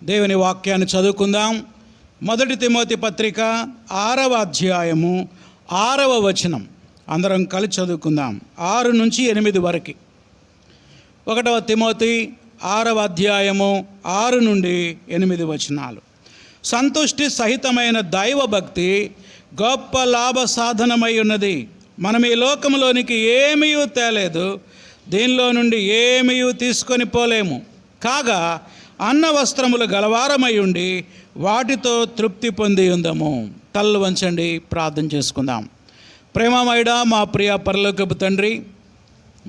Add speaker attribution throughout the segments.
Speaker 1: దేవుని వాక్యాన్ని చదువుకుందాం. 1 తిమోతి పత్రిక 6వ అధ్యాయము 6వ వచనం అందరం కలిసి చదువుకుందాం. 6 నుంచి 8 వరకు. 1 తిమోతి 6వ అధ్యాయము 6 నుండి 8 వచనాలు. సంతుష్టి సహితమైన దైవభక్తి గొప్ప లాభ సాధనమై ఉన్నది. మనం ఈ లోకంలోనికి ఏమీ తేలేదు, దీనిలో నుండి ఏమీ తీసుకొని పోలేము. కాగా అన్న వస్త్రములు గలవారమై ఉండి వాటితో తృప్తి పొంది ఉందము. తల్లు వంచండి, ప్రార్థన చేసుకుందాం. ప్రేమమయుడా మా ప్రియ పరలోకపు తండ్రి,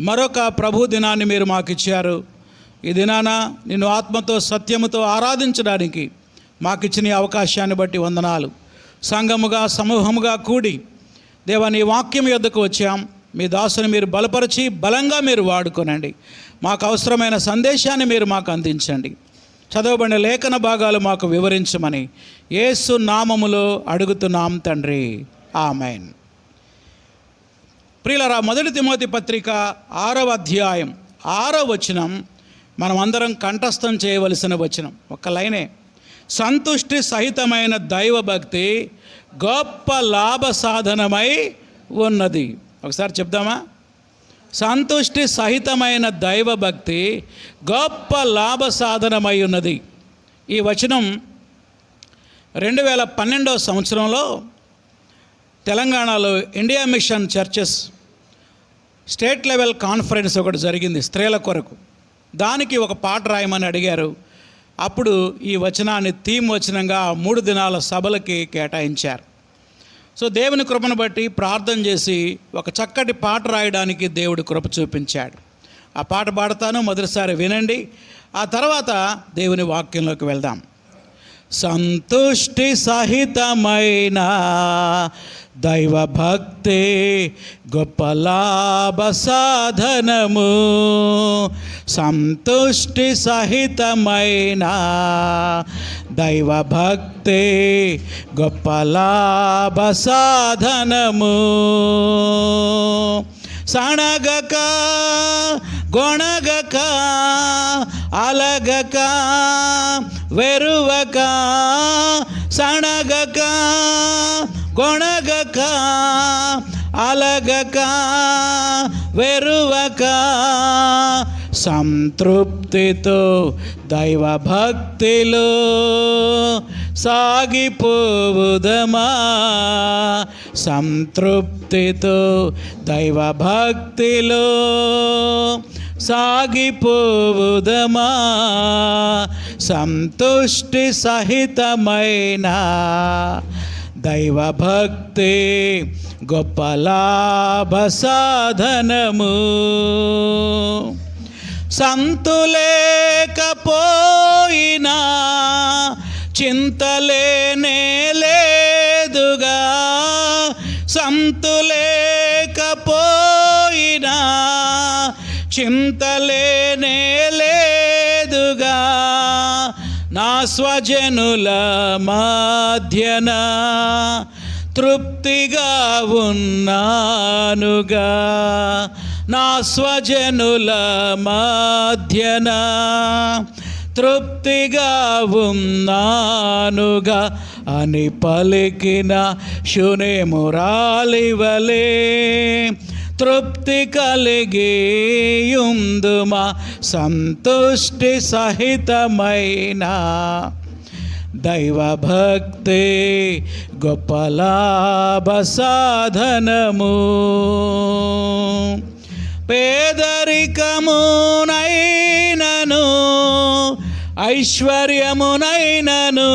Speaker 1: మరొక ప్రభు దినాన్ని మీరు మాకు ఇచ్చారు. ఈ దినాన నిన్ను ఆత్మతో సత్యముతో ఆరాధించడానికి మాకు ఇచ్చిన అవకాశాన్ని బట్టి వందనాలు. సంఘముగా సమూహముగా కూడి దేవా నీ వాక్యం యొద్దకు వచ్చాం. మీ దాసుని మీరు బలపరిచి బలంగా మీరు వాడుకోనండి. మాకు అవసరమైన సందేశాన్ని మీరు మాకు అందించండి. చదవబడిన లేఖన భాగాలు మాకు వివరించమని యేసు నామములో అడుగుతున్నాం తండ్రి, ఆమెన్. ప్రియులారా, 1 తిమోతి పత్రిక 6వ అధ్యాయం 6వ వచనం మనం అందరం కంఠస్థం చేయవలసిన వచనం. ఒక్క లైనే. సంతుష్టి సహితమైన దైవభక్తి గొప్ప లాభ సాధనమై ఉన్నది. ఒకసారి చెప్దామా? సంతుష్టి సహితమైన దైవభక్తి గొప్ప లాభ సాధనమై ఉన్నది. ఈ వచనం 2012వ సంవత్సరంలో తెలంగాణలో India mission churches state level conference ఒకటి జరిగింది స్త్రీల కొరకు. దానికి ఒక పాట రాయమని అడిగారు. అప్పుడు ఈ వచనాన్ని థీమ్ వచనంగా 3 దినాల సభలకి కేటాయించారు. సో దేవుని కృపను బట్టి ప్రార్థన చేసి ఒక చక్కటి పాట రాయడానికి దేవుడి కృప చూపించాడు. ఆ పాట పాడతాను, మొదటిసారి వినండి. ఆ తర్వాత దేవుని వాక్యంలోకి వెళ్దాం. సంతుష్టి సహితమైన దైవభక్తి గొప్ప లాభ సాధనము. సంతుష్టి సహితమైన దైవభక్తి గొప్ప లాభ సాధనము. సణగక గొణగక అలగక వెరువక, సణగక గొణగక అలగక వెరువక, సంతృప్తితో దైవభక్తిలో సాగిపోవుదమా. సంతృప్తితో దైవభక్తిలో సాగిపోవుదమా. సంతుష్టి సహితమైన దైవభక్తి గొప్ప లాభ సాధనము. సంతులేకపోయినా చింతలేనే లేదుగా. సంతులేకపోయినా చింతలేనే లేదుగా. నా స్వజనుల మధ్యన తృప్తిగా ఉన్నానుగా. నా స్వజనుల మధ్యన తృప్తిగా ఉన్నానుగా అని పలికిన శూనేమురాలివలే తృప్తి కలిగియుందుమా. సంతుష్టి సహితమైన దైవభక్తి గొప్ప లాభ సాధనము. పేదరికమునైనను ఐశ్వర్యమునైనను,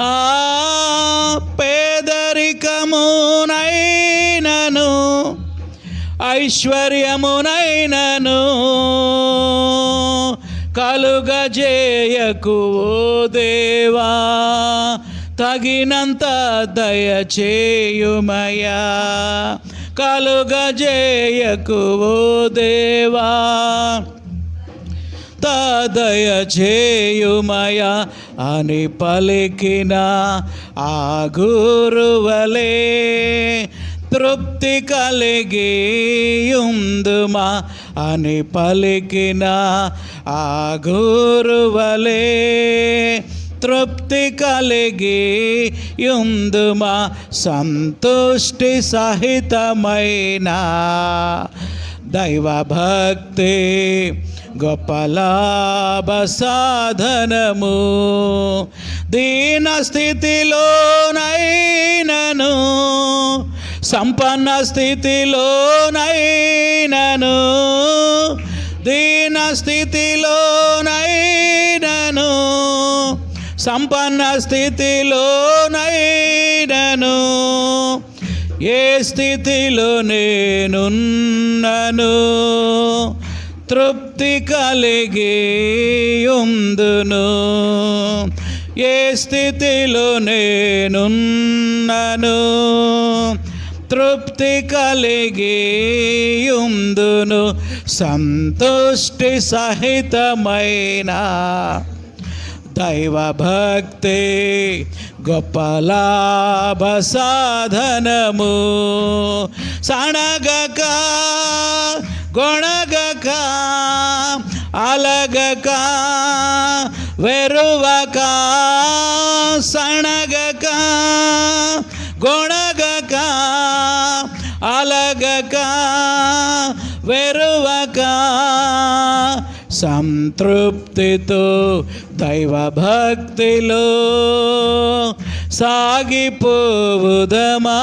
Speaker 1: ఆ పేదరికమునైనను ఐశ్వర్యమునైనను కలుగజేయకు ఓ దేవా. తగినంత దయచేయుమయా. కలుగజేయకు ఓ దేవా, దయచేయుమయా అని పలికిన ఆ గురువలే తృప్తి కలిగియుందుమా అని పలికిన ఆ గురువలే, తృప్తి కలిగియుందుమా సంతుష్టి సహితమైన దైవభక్తి గొప్ప లాభ సాధనము. దీన స్థితిలోనైనను సంపన్న స్థితిలోనైనను, దీన స్థితిలోనైనను సంపన్న స్థితిలోనైనను, ఏ స్థితిలో నేనున్నను తృప్తి కలిగియుందును, ఏ స్థితిలో నేనున్నను తృప్తి కలిగియుందును, సంతుష్టి సహితమైన దైవభక్తి గొప్ప లాభ సాధనము. సణగక గొణగక అలగక వెరువక, సణగక గొణగక అలగక వెరువక, సంతృప్తితో దైవభక్తిలో సాగిపోవుదమా,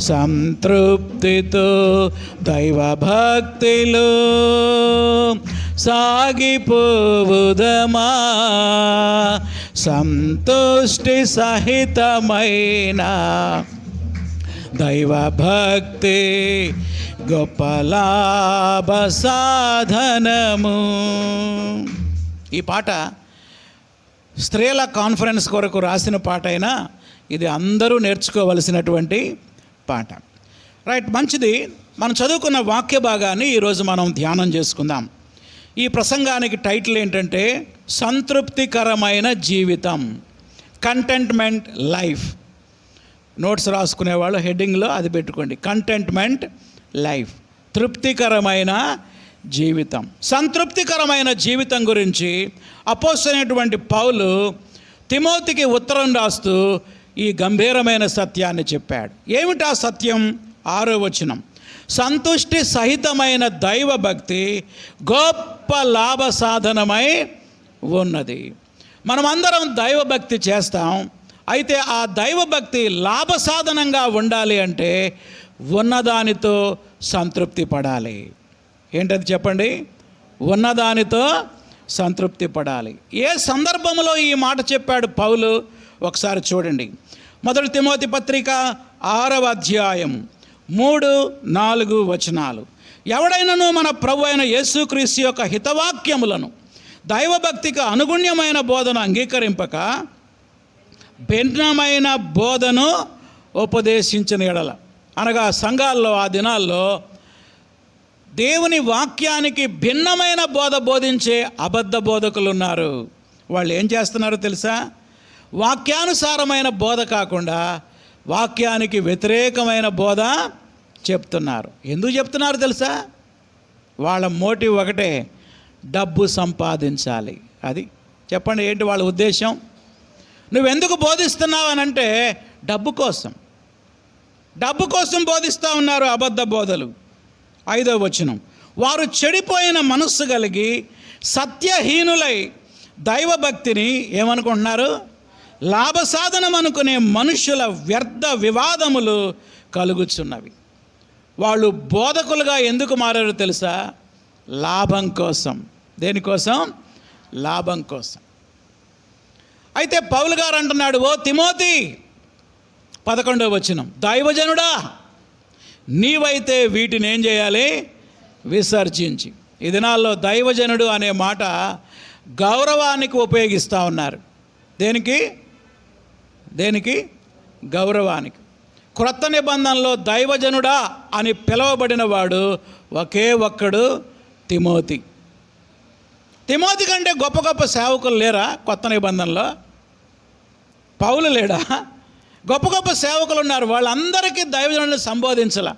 Speaker 1: సంతృప్తితో దైవభక్తిలో సాగిపోవుదమా, సంతుష్టి సహితమైన దైవభక్తి గొప్ప లాభ సాధనము. ఈ పాట స్త్రీల కాన్ఫరెన్స్ కొరకు రాసిన పాట అయినా ఇది అందరూ నేర్చుకోవలసినటువంటి పాట. రైట్, మంచిది. మనం చదువుకున్న వాక్య భాగాన్ని ఈరోజు మనం ధ్యానం చేసుకుందాం. ఈ ప్రసంగానికి టైటిల్ ఏంటంటే సంతృప్తికరమైన జీవితం, కంటెంట్మెంట్ లైఫ్. నోట్స్ రాసుకునేవాళ్ళు హెడ్డింగ్లో అది పెట్టుకోండి, కంటెంట్మెంట్ లైఫ్, తృప్తికరమైన జీవితం. సంతృప్తికరమైన జీవితం గురించి అపోస్తలుడైనటువంటి పౌలు తిమోతికి ఉత్తరం రాస్తూ ఈ గంభీరమైన సత్యాన్ని చెప్పాడు. ఏమిటా సత్యం? 6వ వచనం, సంతుష్టి సహితమైన దైవభక్తి గొప్ప లాభ సాధనమై ఉన్నది. మనమందరం దైవభక్తి చేస్తాం. అయితే ఆ దైవభక్తి లాభ సాధనంగా ఉండాలి అంటే ఉన్నదానితో సంతృప్తి పడాలి. ఏంటది చెప్పండి? ఉన్నదానితో సంతృప్తి పడాలి. ఏ సందర్భంలో ఈ మాట చెప్పాడు పౌలు? ఒకసారి చూడండి. 1 తిమోతి పత్రిక 6వ అధ్యాయం 3-4 వచనాలు. ఎవడైనను మన ప్రభు అయిన యేసుక్రీస్తు యొక్క హితవాక్యములను దైవభక్తికి అనుగుణ్యమైన బోధన అంగీకరింపక భిన్నమైన బోధను ఉపదేశించిన ఎడల, అనగా సంఘాల్లో ఆ దినాల్లో దేవుని వాక్యానికి భిన్నమైన బోధ బోధించే అబద్ధ బోధకులు ఉన్నారు. వాళ్ళు ఏం చేస్తున్నారో తెలుసా? వాక్యానుసారమైన బోధ కాకుండా వాక్యానికి వ్యతిరేకమైన బోధ చెప్తున్నారు. ఎందుకు చెప్తున్నారు తెలుసా? వాళ్ళ మోటివ్ ఒకటే, డబ్బు సంపాదించాలి. అది చెప్పండి, ఏంటి వాళ్ళ ఉద్దేశం? నువ్వెందుకు బోధిస్తున్నావు అని అంటే డబ్బు కోసం. డబ్బు కోసం బోధిస్తూ ఉన్నారు అబద్ధ బోధలు. 5వ వచనం, వారు చెడిపోయిన మనస్సు కలిగి సత్యహీనులై దైవభక్తిని ఏమనుకుంటున్నారు? లాభసాధనం అనుకునే మనుషుల వ్యర్థ వివాదములు కలుగుచున్నవి. వాళ్ళు బోధకులుగా ఎందుకు మారారో తెలుసా? లాభం కోసం. దేనికోసం? లాభం కోసం. అయితే పౌలు గారు అంటున్నాడు, ఓ తిమోతి, 11వ వచనం, దైవజనుడా నీవైతే వీటిని ఏం చేయాలి? విసర్జించి. ఈ దినాల్లో దైవజనుడు అనే మాట గౌరవానికి ఉపయోగిస్తూ ఉన్నారు. దేనికి? గౌరవానికి. క్రొత్త నిబంధనలో దైవజనుడా అని పిలువబడిన వాడు ఒకే ఒక్కడు, తిమోతి. తిమోతి కంటే గొప్ప గొప్ప సేవకులు లేరా కొత్త నిబంధనలో? పౌలు లేడా? గొప్ప గొప్ప సేవకులు ఉన్నారు, వాళ్ళందరికీ దైవజనులను సంబోధించాల.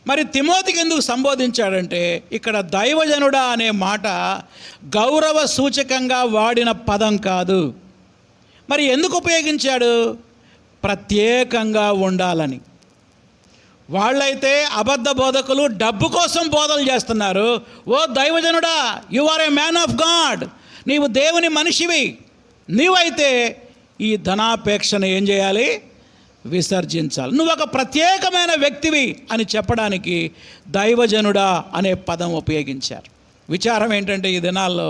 Speaker 1: మరి తిమోతికి ఎందుకు సంబోధించాడంటే ఇక్కడ దైవజనుడా అనే మాట గౌరవ సూచకంగా వాడిన పదం కాదు. మరి ఎందుకు ఉపయోగించాడు? ప్రత్యేకంగా ఉండాలని. వాళ్ళైతే అబద్ధ బోధకులు డబ్బు కోసం బోధలు చేస్తున్నారు. ఓ దైవజనుడా, you are a man of God, నీవు దేవుని మనిషివి, నీవైతే ఈ ధనాపేక్షను ఏం చేయాలి? విసర్జించాలి. నువ్వు ఒక ప్రత్యేకమైన వ్యక్తివి అని చెప్పడానికి దైవజనుడా అనే పదం ఉపయోగించారు. విచారం ఏంటంటే ఈ దినాల్లో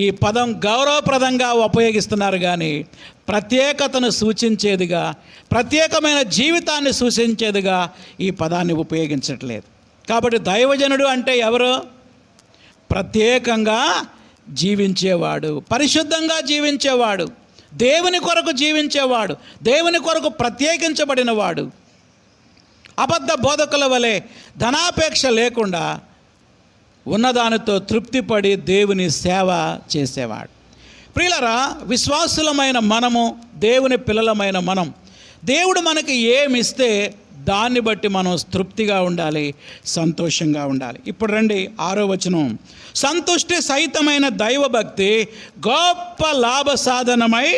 Speaker 1: ఈ పదం గౌరవప్రదంగా ఉపయోగిస్తున్నారు, కానీ ప్రత్యేకతను సూచించేదిగా, ప్రత్యేకమైన జీవితాన్ని సూచించేదిగా ఈ పదాన్ని ఉపయోగించట్లేదు. కాబట్టి దైవజనుడు అంటే ఎవరు? ప్రత్యేకంగా జీవించేవాడు, పరిశుద్ధంగా జీవించేవాడు, దేవుని కొరకు జీవించేవాడు, దేవుని కొరకు ప్రత్యేకించబడినవాడు. అబద్ధ బోధకుల వలె ధనాపేక్ష లేకుండా ఉన్నదానితో తృప్తిపడి దేవుని సేవ చేసేవాడు. ప్రియులరా, విశ్వాసులమైన మనము, దేవుని పిల్లలమైన మనం, దేవుడు మనకి ఏమిస్తే దాన్ని బట్టి మనం తృప్తిగా ఉండాలి, సంతోషంగా ఉండాలి. ఇప్పుడు రండి 6వ వచనం. సంతుష్టి సహితమైన దైవభక్తి గొప్ప లాభ సాధనమై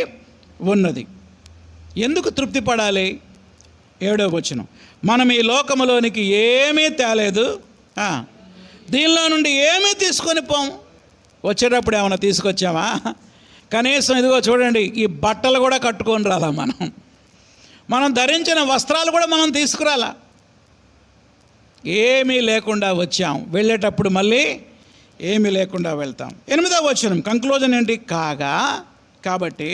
Speaker 1: ఉన్నది. ఎందుకు తృప్తి పడాలి? 7వ వచనం. మనం ఈ లోకములోనికి ఏమీ తేలేదు, దీనిలో నుండి ఏమీ తీసుకొని పోము. వచ్చేటప్పుడు ఏమైనా తీసుకొచ్చామా? కనీసం ఇదిగో చూడండి, ఈ బట్టలు కూడా కట్టుకొని రాలా, మనం ధరించిన వస్త్రాలు కూడా మనం తీసుకురాలా. ఏమీ లేకుండా వచ్చాం, వెళ్ళేటప్పుడు మళ్ళీ ఏమీ లేకుండా వెళ్తాం. 8వ వచనం కంక్లూజన్ ఏంటి? కాబట్టి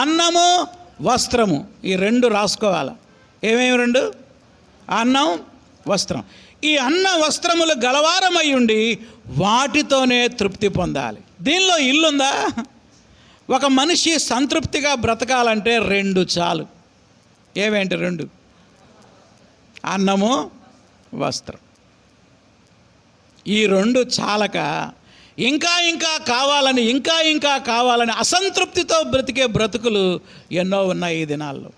Speaker 1: అన్నము వస్త్రము, ఈ రెండు రాసుకోవాలి. ఏమేమి రెండు? అన్నం, వస్త్రం. ఈ అన్న వస్త్రములు గలవారమై ఉండి వాటితోనే తృప్తి పొందాలి. దీనిలో ఇల్లుందా? ఒక మనిషి సంతృప్తిగా బ్రతకాలంటే 2 చాలు. ఏవేంటి 2? అన్నము, వస్త్రం. ఈ 2 చాలక ఇంకా కావాలని అసంతృప్తితో బ్రతికే బ్రతుకులు ఎన్నో ఉన్నాయి ఈ దినాల్లో.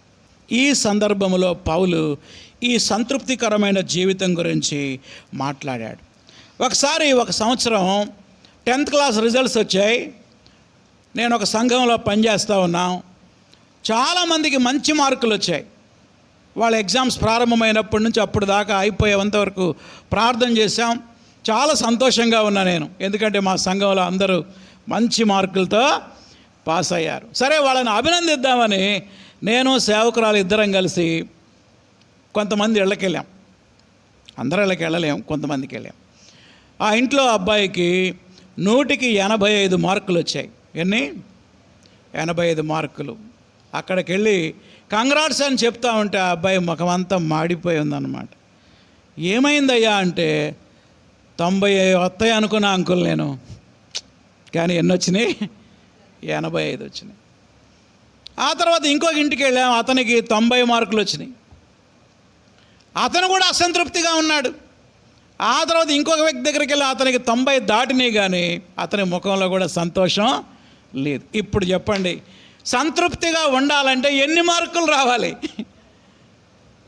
Speaker 1: ఈ సందర్భంలో పౌలు ఈ సంతృప్తికరమైన జీవితం గురించి మాట్లాడాడు. ఒకసారి ఒక సంవత్సరం 10th క్లాస్ రిజల్ట్స్ వచ్చాయి. నేను ఒక సంఘంలో పనిచేస్తూ ఉన్నాం. చాలామందికి మంచి మార్కులు వచ్చాయి. వాళ్ళ ఎగ్జామ్స్ ప్రారంభమైనప్పటి నుంచి అప్పుడు దాకా అయిపోయేంత వరకు ప్రార్థన చేశాం. చాలా సంతోషంగా ఉన్నా నేను, ఎందుకంటే మా సంఘంలో అందరూ మంచి మార్కులతో పాస్ అయ్యారు. సరే, వాళ్ళని అభినందిద్దామని నేను సేవకురాలు ఇద్దరం కలిసి కొంతమంది ఇళ్ళకి వెళ్ళాం. అందరూ ఇళ్ళకి వెళ్ళలేం, కొంతమందికి వెళ్ళాం. ఆ ఇంట్లో అబ్బాయికి 100కి 85 మార్కులు వచ్చాయి. ఎన్ని? 85 మార్కులు. అక్కడికి వెళ్ళి కంగ్రాట్స్ అని చెప్తా ఉంటే ఆ అబ్బాయి ముఖమంతా మాడిపోయి ఉందన్నమాట. ఏమైందయ్యా అంటే 90 వస్తాయి అనుకున్నా అంకుల్ నేను, కానీ ఎన్ని వచ్చినాయి? 85 వచ్చినాయి. ఆ తర్వాత ఇంకొక ఇంటికి వెళ్ళాం, అతనికి 90 మార్కులు వచ్చినాయి. అతను కూడా అసంతృప్తిగా ఉన్నాడు. ఆ తర్వాత ఇంకొక వ్యక్తి దగ్గరికి వెళ్ళి అతనికి 90 దాటినాయి, కానీ అతని ముఖంలో కూడా సంతోషం లేదు. ఇప్పుడు చెప్పండి, సంతృప్తిగా ఉండాలంటే ఎన్ని మార్కులు రావాలి?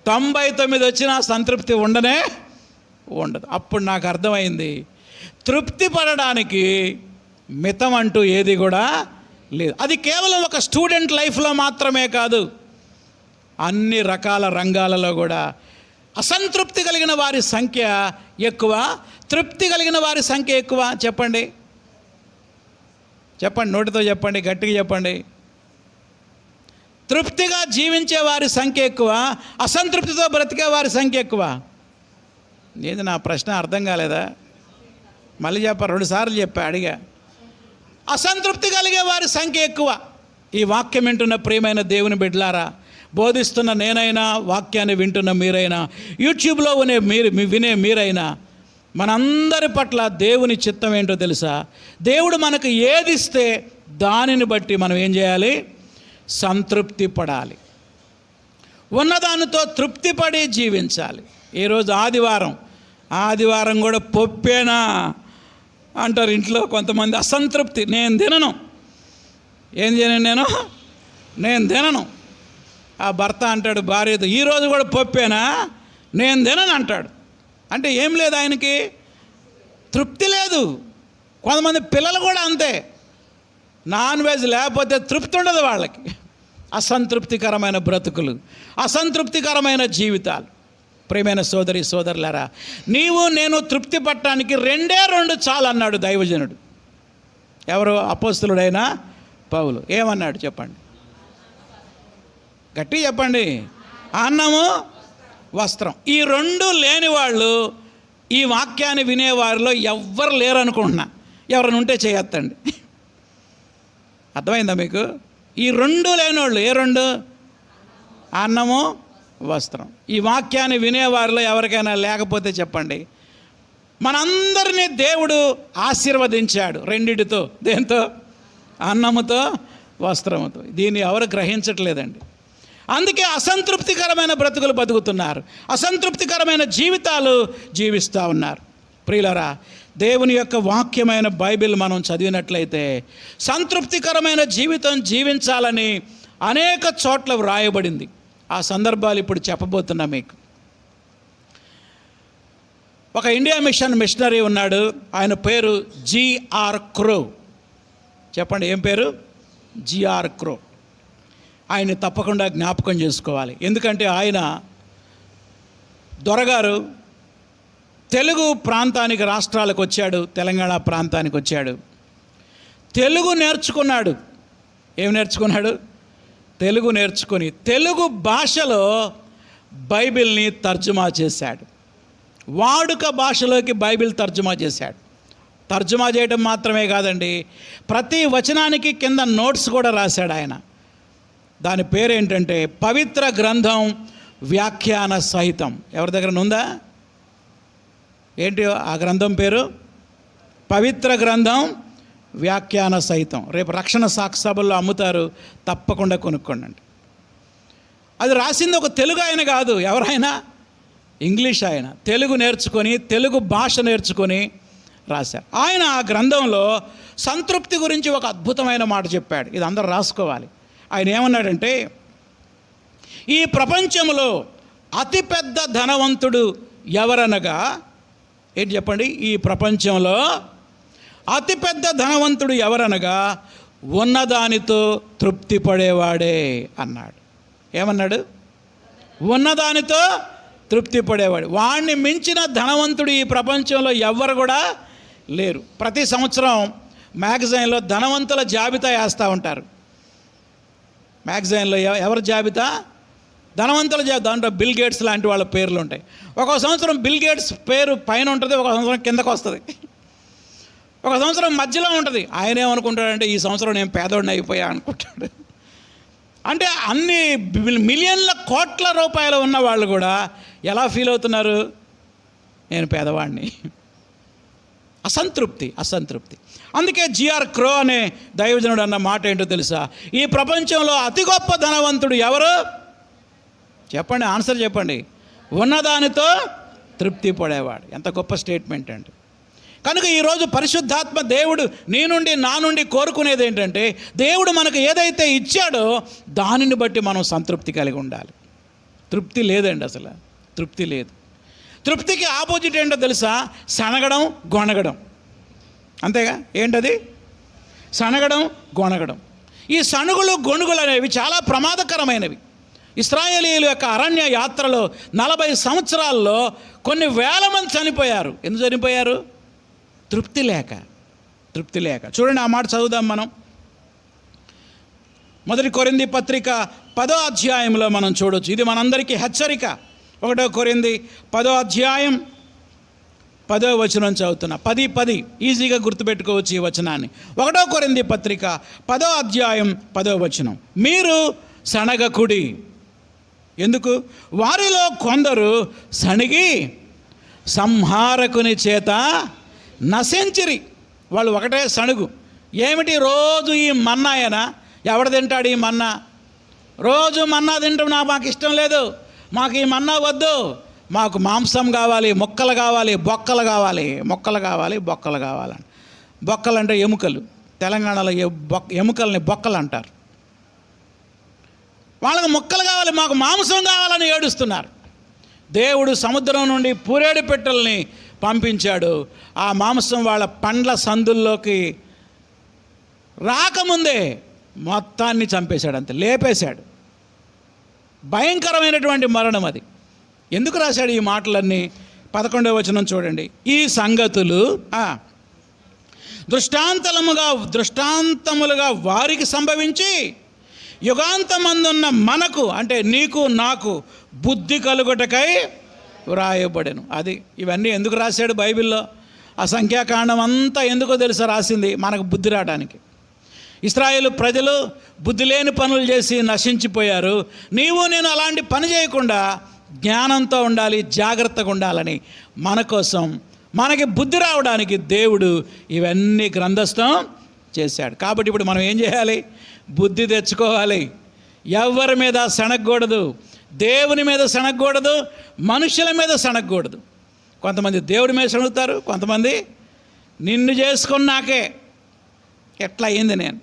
Speaker 1: 99 వచ్చినా సంతృప్తి ఉండదు. అప్పుడు నాకు అర్థమైంది, తృప్తి పడడానికి మితం అంటూ ఏది కూడా లేదు. అది కేవలం ఒక స్టూడెంట్ లైఫ్లో మాత్రమే కాదు, అన్ని రకాల రంగాలలో కూడా అసంతృప్తి కలిగిన వారి సంఖ్య ఎక్కువ, తృప్తి కలిగిన వారి సంఖ్య ఎక్కువ. చెప్పండి, నోటితో చెప్పండి, గట్టిగా చెప్పండి. తృప్తిగా జీవించే వారి సంఖ్య ఎక్కువ, అసంతృప్తితో బ్రతికే వారి సంఖ్య ఎక్కువ. ఏది నా ప్రశ్న అర్థం కాలేదా? మళ్ళీ 2 సార్లు అడిగా. అసంతృప్తి కలిగే వారి సంఖ్య ఎక్కువ. ఈ వాక్యం వింటున్న ప్రియమైన దేవుని బిడ్డలారా, బోధిస్తున్న నేనైనా, వాక్యాన్ని వింటున్న మీరైనా, యూట్యూబ్లో వినే మీరైనా, మనందరి పట్ల దేవుని చిత్తం ఏంటో తెలుసా? దేవుడు మనకు ఏదిస్తే దానిని బట్టి మనం ఏం చేయాలి? సంతృప్తి పడాలి, ఉన్నదానితో తృప్తిపడి జీవించాలి. ఈరోజు ఆదివారం కూడా పొప్పేనా అంటారు ఇంట్లో కొంతమంది. అసంతృప్తి. నేను తినను. ఆ భర్త అంటాడు భార్యతో, ఈరోజు కూడా పప్పేనా, నేను తినను అంటాడు. అంటే ఏం లేదు, ఆయనకి తృప్తి లేదు. కొంతమంది పిల్లలు కూడా అంతే, నాన్ వెజ్ లేకపోతే తృప్తి ఉండదు వాళ్ళకి. అసంతృప్తికరమైన బ్రతుకులు, అసంతృప్తికరమైన జీవితాలు. ప్రియమైన సోదరి సోదరులారా, నీవు నేను తృప్తి పట్టడానికి రెండే రెండు చాలు అన్నాడు దైవజనుడు. ఎవరు? అపోస్తలుడైన పౌలు. ఏమన్నాడు చెప్పండి, గట్టి చెప్పండి. అన్నము, వస్త్రం. ఈ రెండు లేని వాళ్ళు ఈ వాక్యాన్ని వినేవారిలో ఎవ్వరు లేరు అనుకుంటున్నా. ఎవరైనా ఉంటే చేయొద్దండి. అర్థమైందా మీకు? ఈ రెండు లేనివాళ్ళు, ఏ రెండు? అన్నము, వస్త్రం. ఈ వాక్యాన్ని వినేవారిలో ఎవరికైనా లేకపోతే చెప్పండి. మనందరినీ దేవుడు ఆశీర్వదించాడు రెండిటితో. దేంతో? అన్నముతో, వస్త్రముతో. దీన్ని ఎవరు గ్రహించట్లేదండి. అందుకే అసంతృప్తికరమైన బ్రతుకులు బతుకుతున్నారు, అసంతృప్తికరమైన జీవితాలు జీవిస్తూ ఉన్నారు. ప్రియులరా, దేవుని యొక్క వాక్యమైన బైబిల్ మనం చదివినట్లయితే సంతృప్తికరమైన జీవితం జీవించాలని అనేక చోట్ల వ్రాయబడింది. ఆ సందర్భాలు ఇప్పుడు చెప్పబోతున్నా మీకు. ఒక ఇండియా మిషన్ మిషనరీ ఉన్నాడు, ఆయన పేరు జిఆర్ క్రో. చెప్పండి, ఏం పేరు? జిఆర్ క్రో. ఆయన్ని తప్పకుండా జ్ఞాపకం చేసుకోవాలి. ఎందుకంటే ఆయన దొరగారు తెలుగు ప్రాంతానికి, రాష్ట్రాలకు వచ్చాడు, తెలంగాణ ప్రాంతానికి వచ్చాడు, తెలుగు నేర్చుకున్నాడు. ఏం నేర్చుకున్నాడు? తెలుగు నేర్చుకొని తెలుగు భాషలో బైబిల్ని తర్జుమా చేశాడు. వాడుక భాషలోకి బైబిల్ తర్జుమా చేశాడు. తర్జుమా చేయడం మాత్రమే కాదండి, ప్రతి వచనానికి కింద నోట్స్ కూడా రాశాడు ఆయన. దాని పేరేంటంటే పవిత్ర గ్రంథం వ్యాఖ్యాన సహితం. ఎవరి దగ్గర ఉందా? ఏంటి ఆ గ్రంథం పేరు? పవిత్ర గ్రంథం వ్యాఖ్యాన సహితం. రేపు రక్షణ సాక్షి సభల్లో అమ్ముతారు, తప్పకుండా కొనుక్కోండి. అది రాసింది ఒక తెలుగు ఆయన కాదు, ఎవరైనా ఇంగ్లీష్ ఆయన. తెలుగు నేర్చుకొని, తెలుగు భాష నేర్చుకొని రాశారు. ఆయన ఆ గ్రంథంలో సంతృప్తి గురించి ఒక అద్భుతమైన మాట చెప్పాడు. ఇది అందరూ రాసుకోవాలి. ఆయన ఏమన్నాడంటే, ఈ ప్రపంచంలో అతిపెద్ద ధనవంతుడు ఎవరనగా, ఏంటి చెప్పండి? ఈ ప్రపంచంలో అతిపెద్ద ధనవంతుడు ఎవరనగా ఉన్నదానితో తృప్తి పడేవాడే అన్నాడు. ఏమన్నాడు? ఉన్నదానితో తృప్తి పడేవాడు. వాడిని మించిన ధనవంతుడు ఈ ప్రపంచంలో ఎవ్వరు కూడా లేరు. ప్రతి సంవత్సరం మ్యాగజైన్లో ధనవంతుల జాబితా వేస్తూ ఉంటారు. మ్యాగజైన్లో ఎవరి జాబితా? ధనవంతుల జాబితా. దాంట్లో బిల్ గేట్స్ లాంటి వాళ్ళ పేర్లు ఉంటాయి. ఒక సంవత్సరం బిల్ గేట్స్ పేరు పైన ఉంటుంది, ఒక సంవత్సరం కిందకు వస్తుంది, ఒక సంవత్సరం మధ్యలో ఉంటుంది. ఆయన ఏమనుకుంటాడంటే, ఈ సంవత్సరం నేను పేదోడిని అయిపోయా అనుకుంటాడు. అంటే అన్ని మిలియన్ల కోట్ల రూపాయలు ఉన్న వాళ్ళు కూడా ఎలా ఫీల్ అవుతున్నారు? నేను పేదవాడిని. అసంతృప్తి. అందుకే జిఆర్ క్రో అనే దైవజనుడు అన్న మాట ఏంటో తెలుసా? ఈ ప్రపంచంలో అతి గొప్ప ధనవంతుడు ఎవరు? చెప్పండి, ఆన్సర్ చెప్పండి. ఉన్నదానితో తృప్తి పడేవాడు. ఎంత గొప్ప స్టేట్మెంట్ అండి. కనుక ఈరోజు పరిశుద్ధాత్మ దేవుడు నీ నుండి, నా నుండి కోరుకునేది ఏంటంటే, దేవుడు మనకు ఏదైతే ఇచ్చాడో దానిని బట్టి మనం సంతృప్తి కలిగి ఉండాలి. తృప్తి లేదండి, అసలు తృప్తి లేదు. తృప్తికి ఆపోజిట్ ఏంటో తెలుసా? సనగడం, గొనగడం. అంతేగా? ఏంటది? సనగడం, గొనగడం. ఈ సణుగులు, గొణుగులు అనేవి చాలా ప్రమాదకరమైనవి. ఇశ్రాయేలీయుల యొక్క అరణ్య యాత్రలో 40 సంవత్సరాల్లో కొన్ని వేల మంది చనిపోయారు. ఎందుకు చనిపోయారు? తృప్తి లేక. చూడండి, ఆ మాట చదువుదాం మనం. 1 కొరింథీ పత్రిక 10వ అధ్యాయంలో మనం చూడవచ్చు. ఇది మనందరికీ హెచ్చరిక. 1 కొరింథీ 10వ అధ్యాయం 10వ వచనం చదువుతున్నా. 10 ఈజీగా గుర్తుపెట్టుకోవచ్చు ఈ వచనాన్ని. 1 కొరింథీ పత్రిక 10వ అధ్యాయం 10వ వచనం. మీరు సనగకుడి. ఎందుకు? వారిలో కొందరు సణిగి సంహారకుని చేత నశించిరి. వాళ్ళు ఒకటే సణుగు. ఏమిటి? రోజు ఈ మన్నాయనా? ఎవడు తింటాడు ఈ మన్నా? రోజు మన్నా తింటాం, మాకు ఇష్టం లేదు, మాకు ఈ మన్నా వద్దు, మాకు మాంసం కావాలి, మొక్కలు కావాలి, బొక్కలు కావాలి, బొక్కలు కావాలని. బొక్కలు అంటే ఎముకలు. తెలంగాణలో ఎముకల్ని బొక్కలు అంటారు. వాళ్ళకి ముక్కలు కావాలి, మాకు మాంసం కావాలని ఏడుస్తున్నారు. దేవుడు సముద్రం నుండి పూరేడు పెట్టెల్ని పంపించాడు. ఆ మాంసం వాళ్ళ పండ్ల సందుల్లోకి రాకముందే మొత్తాన్ని చంపేశాడు, అంతే లేపేశాడు. భయంకరమైనటువంటి మరణం అది. ఎందుకు రాశాడు ఈ మాటలన్నీ? 11వ వచనం చూడండి. ఈ సంగతులు దృష్టాంతములుగా వారికి సంభవించి యుగాంతమందున్న మనకు, అంటే నీకు నాకు బుద్ధి కలుగుటకై వ్రాయబడెను. అది ఇవన్నీ ఎందుకు రాశాడు బైబిల్లో? ఆ సంఖ్యాకాండం అంతా ఎందుకో తెలుసా రాసింది? మనకు బుద్ధి రావడానికి. ఇశ్రాయేలు ప్రజలు బుద్ధి లేని పనులు చేసి నశించిపోయారు. నీవు నేను అలాంటి పని చేయకుండా జ్ఞానంతో ఉండాలి, జాగ్రత్తగా ఉండాలని మన కోసం, మనకి బుద్ధి రావడానికి దేవుడు ఇవన్నీ గ్రంథస్థం చేశాడు. కాబట్టి ఇప్పుడు మనం ఏం చేయాలి? బుద్ధి తెచ్చుకోవాలి. ఎవరి మీద సనగకూడదు, దేవుని మీద సనగకూడదు, మనుషుల మీద సనగకూడదు. కొంతమంది దేవుడి మీద సణుగుతారు, కొంతమంది నిన్ను చేసుకున్నాకే ఎట్లా అయింది నేను.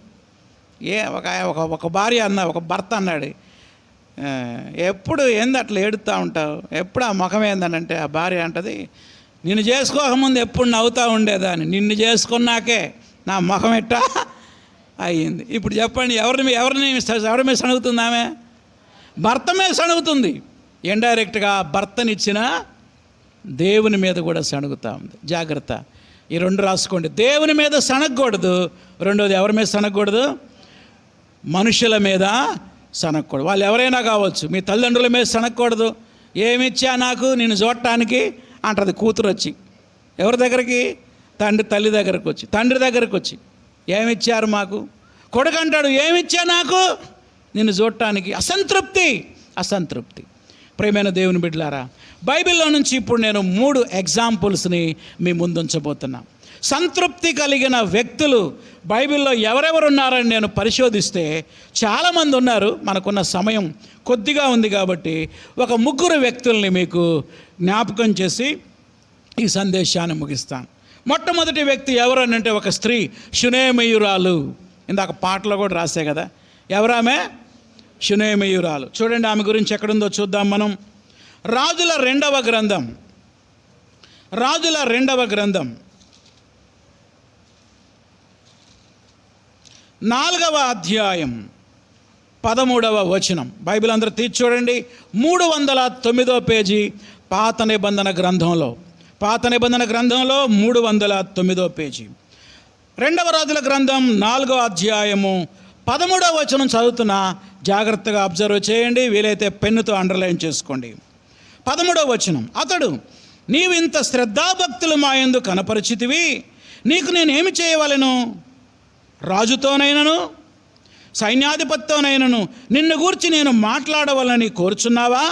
Speaker 1: ఒక భార్య ఒక భర్త అన్నాడు, ఎప్పుడు ఏంది అట్లా ఏడుస్తూ ఉంటావు, ఎప్పుడు ఆ ముఖం ఏందనంటే ఆ భార్య అంటది, నిన్ను చేసుకోకముందు ఎప్పుడు నవ్వుతూ ఉండేదాన్ని, నిన్ను చేసుకున్నాకే నా ముఖం ఎట్టా అయ్యింది. ఇప్పుడు చెప్పండి, ఎవరి మీద సణుగుతుంది ఆమె? భర్త మీద సణుగుతుంది. ఇండైరెక్ట్గా భర్తనిచ్చిన దేవుని మీద కూడా సణుగుతూ ఉంది. జాగ్రత్త, ఈ రెండు రాసుకోండి. దేవుని మీద సనగకూడదు, రెండోది ఎవరి మీద సనగకూడదు? మనుషుల మీద సనగకూడదు. వాళ్ళు ఎవరైనా కావచ్చు. మీ తల్లిదండ్రుల మీద సనగకూడదు. ఏమిచ్చా నాకు నిన్ను చూడటానికి అంటది కూతురు వచ్చి. ఎవరి దగ్గరికి? తల్లి దగ్గరకు వచ్చి, తండ్రి దగ్గరకు వచ్చి ఏమిచ్చారు మాకు? కొడుకు అంటాడు, ఏమిచ్చా నాకు నిన్ను చూడటానికి? అసంతృప్తి. ప్రియమైన దేవుని బిడ్డలారా, బైబిల్లో నుంచి ఇప్పుడు నేను 3 ఎగ్జాంపుల్స్ని మీ ముందుంచబోతున్నా. సంతృప్తి కలిగిన వ్యక్తులు బైబిల్లో ఎవరెవరు ఉన్నారని నేను పరిశోధిస్తే చాలామంది ఉన్నారు. మనకున్న సమయం కొద్దిగా ఉంది కాబట్టి ఒక 3 వ్యక్తుల్ని మీకు జ్ఞాపకం చేసి ఈ సందేశాన్ని ముగిస్తాను. మొట్టమొదటి వ్యక్తి ఎవరు అని అంటే ఒక స్త్రీ, షునేమీయురాలు. ఇందాక పాటలో కూడా రాసే కదా, ఎవరామె? షునేమీయురాలు. చూడండి ఆమె గురించి ఎక్కడుందో చూద్దాం మనం. రాజుల రెండవ గ్రంథం 4వ అధ్యాయం 13వ వచనం. బైబిల్ అందరూ తీసి చూడండి. 309వ పేజీ పాత నిబంధన గ్రంథంలో 309వ పేజీ. 2వ రాజుల గ్రంథం 4వ అధ్యాయము 13వ వచనం చదువుతున్నా, జాగ్రత్తగా అబ్జర్వ్ చేయండి, వీలైతే పెన్నుతో అండర్లైన్ చేసుకోండి. 13వ వచనం. అతడు, నీవు ఇంత శ్రద్ధాభక్తులు మా యందు కనపరిచితివి, నీకు నేనేమి చేయవలెను? రాజుతోనైనను సైన్యాధిపతితోనైనను నిన్ను గూర్చి నేను మాట్లాడవలని కోరుచున్నావా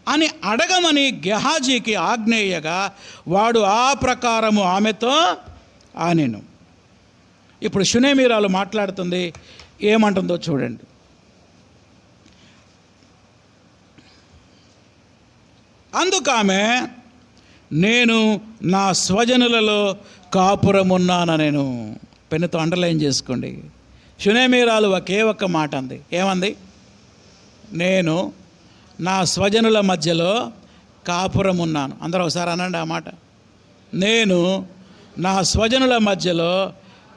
Speaker 1: అని అడగమని గెహాజీకి ఆజ్ఞేయగా వాడు ఆ ప్రకారము ఆమెతో ఆనెను. ఇప్పుడు షునేమీరాలు మాట్లాడుతుంది, ఏమంటుందో చూడండి. అందుకామె, నేను నా స్వజనులలో కాపురమున్నాను. నేను పెన్నుతో అండర్లైన్ చేసుకోండి. షునేమీరాలు ఒకే ఒక్క మాట అంది. ఏమంది? నేను నా స్వజనుల మధ్యలో కాపురమున్నాను. అందరూ ఒకసారి అనండి ఆ మాట. నేను నా స్వజనుల మధ్యలో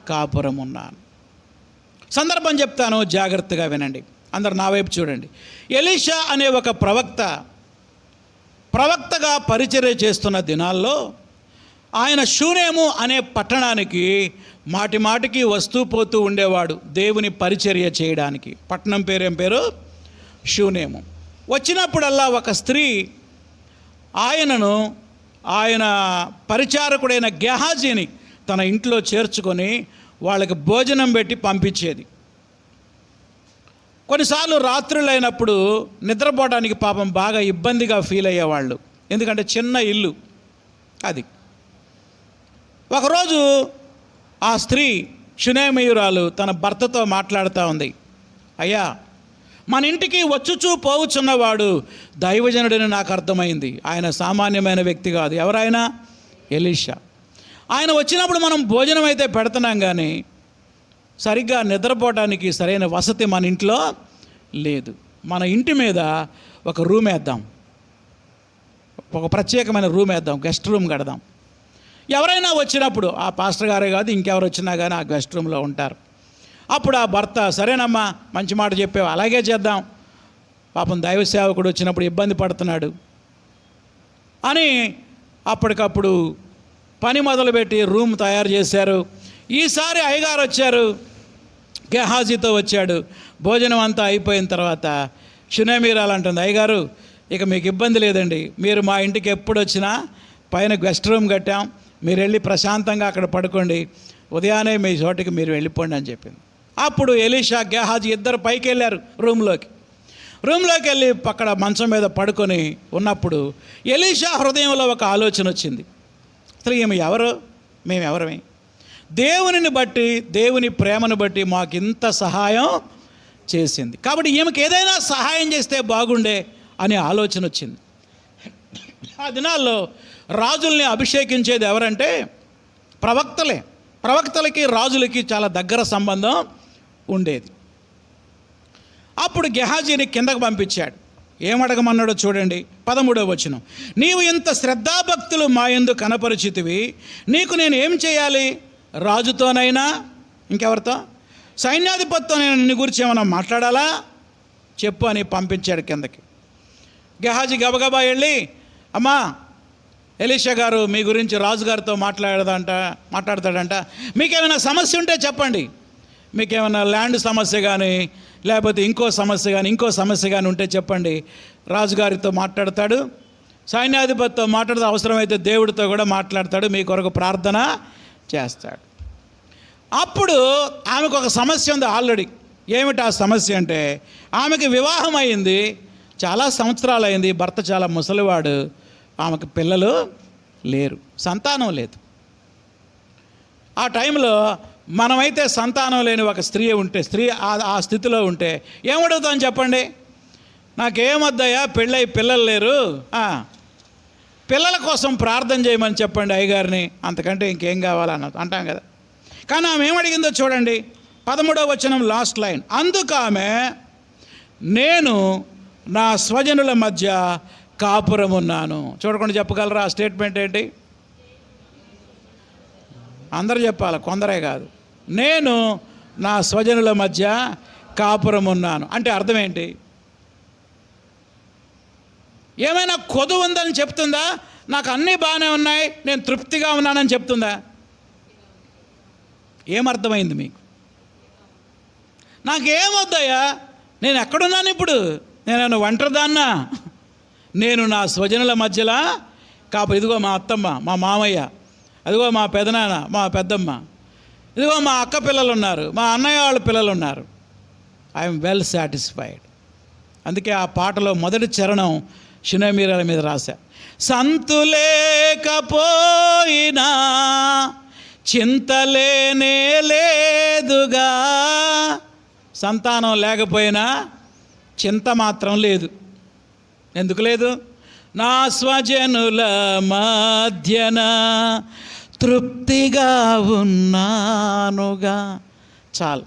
Speaker 1: కాపురమున్నాను. సందర్భం చెప్తాను, జాగ్రత్తగా వినండి. అందరు నా వైపు చూడండి. ఎలీషా అనే ఒక ప్రవక్తగా పరిచర్య చేస్తున్న దినాల్లో ఆయన షూనేము అనే పట్టణానికి మాటిమాటికి వస్తూ పోతూ ఉండేవాడు దేవుని పరిచర్య చేయడానికి. పట్టణం పేరు ఏం పేరు? షూనేము. వచ్చినప్పుడల్లా ఒక స్త్రీ ఆయన పరిచారకుడైన గెహాజీని తన ఇంట్లో చేర్చుకొని వాళ్ళకి భోజనం పెట్టి పంపించేది. కొన్నిసార్లు రాత్రులైనప్పుడు నిద్రపోవడానికి పాపం బాగా ఇబ్బందిగా ఫీల్ అయ్యేవాళ్ళు, ఎందుకంటే చిన్న ఇల్లు అది. ఒకరోజు ఆ స్త్రీ షునేమీయురాలు తన భర్తతో మాట్లాడుతూ ఉంది, అయ్యా, మన ఇంటికి వచ్చుచూ పోవుచున్నవాడు దైవజనుడని నాకు అర్థమైంది. ఆయన సామాన్యమైన వ్యక్తి కాదు. ఎవరైనా? ఎలీషా. ఆయన వచ్చినప్పుడు మనం భోజనం అయితే పెడుతున్నాం, కానీ సరిగ్గా నిద్రపోవడానికి సరైన వసతి మన ఇంట్లో లేదు. మన ఇంటి మీద ఒక రూమ్ వేద్దాం, ఒక ప్రత్యేకమైన రూమ్ వేద్దాం, గెస్ట్ రూమ్ కడదాం. ఎవరైనా వచ్చినప్పుడు ఆ పాస్టర్ గారే కాదు ఇంకెవరు వచ్చినా కానీ ఆ గెస్ట్ రూమ్లో ఉంటారు. అప్పుడు ఆ భర్త, సరేనమ్మా మంచి మాట చెప్పావు, అలాగే చేద్దాం, పాపం దైవ సేవకుడు వచ్చినప్పుడు ఇబ్బంది పడుతున్నాడు అని అప్పటికప్పుడు పని మొదలుపెట్టి రూమ్ తయారు చేశారు. ఈసారి అయ్యగారు వచ్చారు, గెహాజీతో వచ్చాడు. భోజనం అంతా అయిపోయిన తర్వాత షునేమీరాలు అంటుంది, అయ్యగారు ఇక మీకు ఇబ్బంది లేదండి, మీరు మా ఇంటికి ఎప్పుడు వచ్చినా పైన గెస్ట్ రూమ్ కట్టాం, మీరు వెళ్ళి ప్రశాంతంగా అక్కడ పడుకోండి, ఉదయాన్నే మీ చోటికి మీరు వెళ్ళిపోండి అని చెప్పింది. అప్పుడు ఎలీషా గెహాజీ ఇద్దరు పైకి వెళ్ళారు రూమ్లోకి వెళ్ళి అక్కడ మంచం మీద పడుకొని ఉన్నప్పుడు ఎలీషా హృదయంలో ఒక ఆలోచన వచ్చింది. అసలు ఈమె ఎవరు, మేము ఎవరమే, దేవునిని బట్టి దేవుని ప్రేమను బట్టి మాకు ఇంత సహాయం చేసింది, కాబట్టి ఈమెకి ఏదైనా సహాయం చేస్తే బాగుండే అనే ఆలోచన వచ్చింది. ఆ దినాల్లో రాజుల్ని అభిషేకించేది ఎవరంటే ప్రవక్తలే. ప్రవక్తలకి రాజులకి చాలా దగ్గర సంబంధం ఉండేది. అప్పుడు గెహాజీని కిందకు పంపించాడు. ఏమడగమన్నాడో చూడండి, 13వ వచనం. నీవు ఇంత శ్రద్ధాభక్తులు మా యందు కనపరిచితివి, నీకు నేను ఏం చేయాలి? రాజుతోనైనా ఇంకెవరితో, సైన్యాధిపతితో నేను నిన్ను గురించి ఏమైనా మాట్లాడాలా చెప్పు అని పంపించాడు కిందకి. గెహాజీ గబగబా వెళ్ళి, అమ్మా ఎలీషా గారు మీ గురించి రాజుగారితో మాట్లాడతాడంట, మీకేమైనా సమస్య ఉంటే చెప్పండి, మీకేమైనా ల్యాండ్ సమస్య కానీ లేకపోతే ఇంకో సమస్య కానీ ఉంటే చెప్పండి, రాజుగారితో మాట్లాడతాడు, సైన్యాధిపతితో మాట్లాడితే అవసరమైతే దేవుడితో కూడా మాట్లాడతాడు, మీ కొరకు ప్రార్థన చేస్తాడు. అప్పుడు ఆమెకు ఒక సమస్య ఉంది ఆల్రెడీ. ఏమిటి ఆ సమస్య అంటే, ఆమెకి వివాహం అయింది, చాలా సంవత్సరాలు అయింది, భర్త చాలా ముసలివాడు, ఆమెకు పిల్లలు లేరు, సంతానం లేదు. ఆ టైంలో మనమైతే సంతానం లేని ఒక స్త్రీ ఆ స్థితిలో ఉంటే ఏమడుగుతాం చెప్పండి? నాకేమొద్దయ్యా, పెళ్ళై పిల్లలు లేరు, పిల్లల కోసం ప్రార్థన చేయమని చెప్పండి అయ్యగారిని, అంతకంటే ఇంకేం కావాలన్న అంటాం కదా. కానీ ఆమె ఏమడిగిందో చూడండి, 13వ వచనం లాస్ట్ లైన్. అందుకామె, నేను నా స్వజనుల మధ్య కాపురం ఉన్నాను. చూడకుండా చెప్పగలరా ఆ స్టేట్మెంట్ ఏంటి? అందరూ చెప్పాలి, కొందరే కాదు. నేను నా స్వజనుల మధ్య కాపురం ఉన్నాను అంటే అర్థం ఏంటి? ఏమైనా కొదువు ఉందని చెప్తుందా? నాకు అన్నీ బాగానే ఉన్నాయి, నేను తృప్తిగా ఉన్నానని చెప్తుందా? ఏమర్థమైంది మీకు? నాకేమొద్దయ్యా, నేను ఎక్కడున్నాను ఇప్పుడు, నేను ఒంటరిదాన్నా, నేను నా స్వజనుల మధ్యలో ఇదిగో మా అత్తమ్మ, మా మామయ్య, అదిగో మా పెదనాన్న, మా పెద్దమ్మ, ఇదిగో మా అక్క పిల్లలు ఉన్నారు, మా అన్నయ్య వాళ్ళ పిల్లలు ఉన్నారు, ఐఎమ్ వెల్ సాటిస్ఫైడ్. అందుకే ఆ పాటలో మొదటి చరణం షునేమీరాల మీద రాశా, సంతులేకపోయినా చింతలేనే లేదుగా. సంతానం లేకపోయినా చింత మాత్రం లేదు. ఎందుకు లేదు? నా స్వజనుల మధ్యన తృప్తిగా ఉన్నానుగా. చాలు.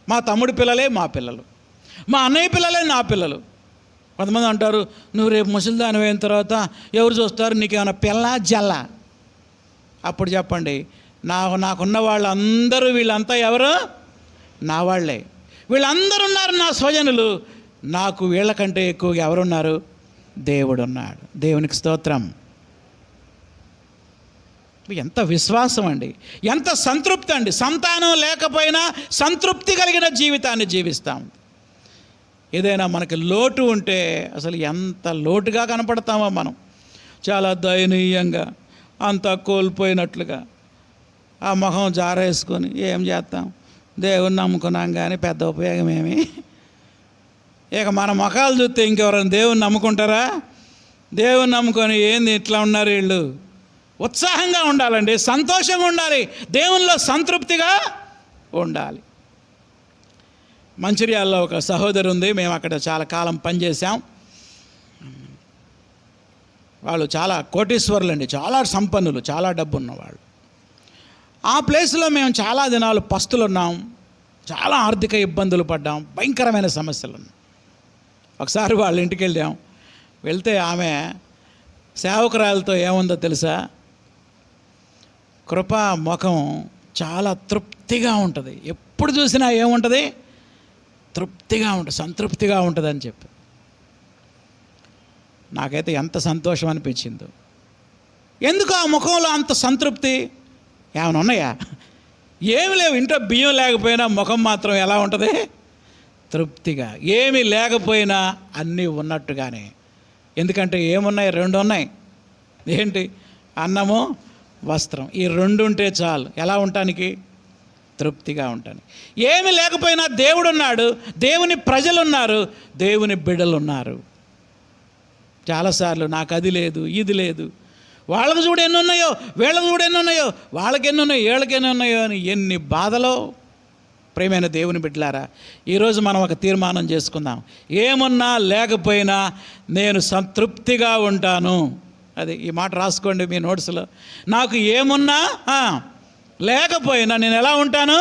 Speaker 1: మా తమ్ముడి పిల్లలే మా పిల్లలు, మా అన్నయ్య పిల్లలే నా పిల్లలు. కొంతమంది అంటారు, నువ్వు రేపు ముసలిదాని అయిన తర్వాత ఎవరు చూస్తారు, నీకేమైనా పిల్ల జల్ల? అప్పుడు చెప్పండి, నాకున్న వాళ్ళందరూ వీళ్ళంతా ఎవరు? నా వాళ్ళే. వీళ్ళందరూ ఉన్నారు నా స్వజనులు. నాకు వీళ్ళకంటే ఎక్కువగా ఎవరున్నారు? దేవుడు ఉన్నాడు. దేవునికి స్తోత్రం. ఎంత విశ్వాసం అండి, ఎంత సంతృప్తి అండి. సంతానం లేకపోయినా సంతృప్తి కలిగిన జీవితాన్ని జీవిస్తాం. ఏదైనా మనకి లోటు ఉంటే అసలు ఎంత లోటుగా కనపడతామో మనం, చాలా దయనీయంగా, అంతా కోల్పోయినట్లుగా ఆ మొహం జారేసుకొని ఏం చేస్తాం, దేవుని నమ్ముకున్నాం కానీ పెద్ద ఉపయోగం ఏమి. ఇక మన ముఖాలు చూస్తే ఇంకెవరైనా దేవుని నమ్ముకుంటారా? దేవుని నమ్ముకొని ఏంది ఇట్లా ఉన్నారు వీళ్ళు. ఉత్సాహంగా ఉండాలండి, సంతోషంగా ఉండాలి, దేవునిలో సంతృప్తిగా ఉండాలి. మంచిర్యాలలో ఒక సహోదరు ఉంది, మేము అక్కడ చాలా కాలం పనిచేసాం. వాళ్ళు చాలా కోటీశ్వరులు అండి, చాలా సంపన్నులు, చాలా డబ్బు ఉన్నవాళ్ళు. ఆ ప్లేస్లో మేము చాలా దినాలు పస్తులున్నాం, చాలా ఆర్థిక ఇబ్బందులు పడ్డాం, భయంకరమైన సమస్యలు ఉన్నాయి. ఒకసారి వాళ్ళ ఇంటికి వెళ్ళాం. వెళ్తే ఆమె సేవకురాలతో ఏముందో తెలుసా? కృప ముఖం చాలా తృప్తిగా ఉంటుంది. ఎప్పుడు చూసినా ఏముంటుంది? తృప్తిగా ఉంటుంది, సంతృప్తిగా ఉంటుంది అని చెప్పి. నాకైతే ఎంత సంతోషం అనిపించిందో. ఎందుకు ఆ ముఖంలో అంత సంతృప్తి? ఏమైనా ఉన్నాయా? ఏమి లేవు. ఇంట్లో బియ్యం లేకపోయినా ముఖం మాత్రం ఎలా ఉంటుంది? తృప్తిగా. ఏమీ లేకపోయినా అన్నీ ఉన్నట్టుగానే. ఎందుకంటే ఏమున్నాయి? 2 ఉన్నాయి. ఏంటి? అన్నము, వస్త్రం. ఈ 2 ఉంటే చాలు. ఎలా ఉండటానికి? తృప్తిగా ఉంటాను. ఏమి లేకపోయినా దేవుడు ఉన్నాడు, దేవుని ప్రజలు ఉన్నారు, దేవుని బిడ్డలు ఉన్నారు. చాలాసార్లు నాకు అది లేదు, ఇది లేదు, వాళ్ళకు చూడు ఎన్ని ఉన్నాయో, వీళ్ళకు చూడు ఎన్ని ఉన్నాయో, వాళ్ళకి ఎన్ని ఉన్నాయో, వీళ్ళకి ఎన్ని ఉన్నాయో అని ఎన్ని బాధలో. ప్రియమైన దేవుని బిడ్డలారా, ఈరోజు మనం ఒక తీర్మానం చేసుకుందాం. ఏమున్నా లేకపోయినా నేను సంతృప్తిగా ఉంటాను. అది ఈ మాట రాసుకోండి మీ నోట్స్లో. నాకు ఏమున్నా లేకపోయినా నేను ఎలా ఉంటాను?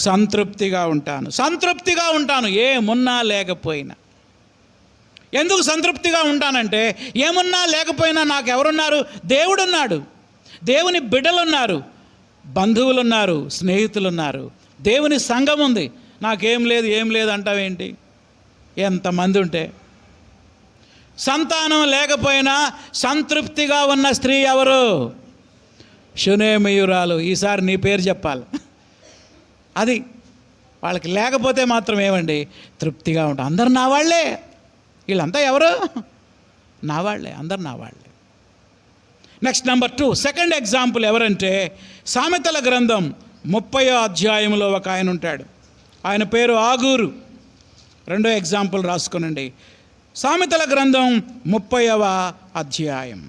Speaker 1: సంతృప్తిగా ఉంటాను. సంతృప్తిగా ఉంటాను ఏమున్నా లేకపోయినా. ఎందుకు సంతృప్తిగా ఉంటానంటే, ఏమున్నా లేకపోయినా నాకు ఎవరున్నారు? దేవుడున్నాడు, దేవుని బిడ్డలున్నారు, బంధువులున్నారు, స్నేహితులున్నారు, దేవుని సంఘం ఉంది. నాకేం లేదు, ఏం లేదు అంటావేంటి? ఎంతమంది ఉంటే. సంతానం లేకపోయినా సంతృప్తిగా ఉన్న స్త్రీ ఎవరు? షునేమీయురాలు. ఈసారి నీ పేరు చెప్పాలి. అది వాళ్ళకి లేకపోతే మాత్రం ఏమండి? తృప్తిగా ఉంటాం. అందరు నా వాళ్ళే. వీళ్ళంతా ఎవరు? నా వాళ్ళే, అందరు నా వాళ్ళే. నెక్స్ట్ నెంబర్ 2, సెకండ్ ఎగ్జాంపుల్ ఎవరంటే, సామెతల గ్రంథం 30వ అధ్యాయంలో ఒక ఆయన ఉంటాడు. ఆయన పేరు ఆగూరు. 2వ ఎగ్జాంపుల్ రాసుకునండి. సామెతల గ్రంథం 30వ అధ్యాయం.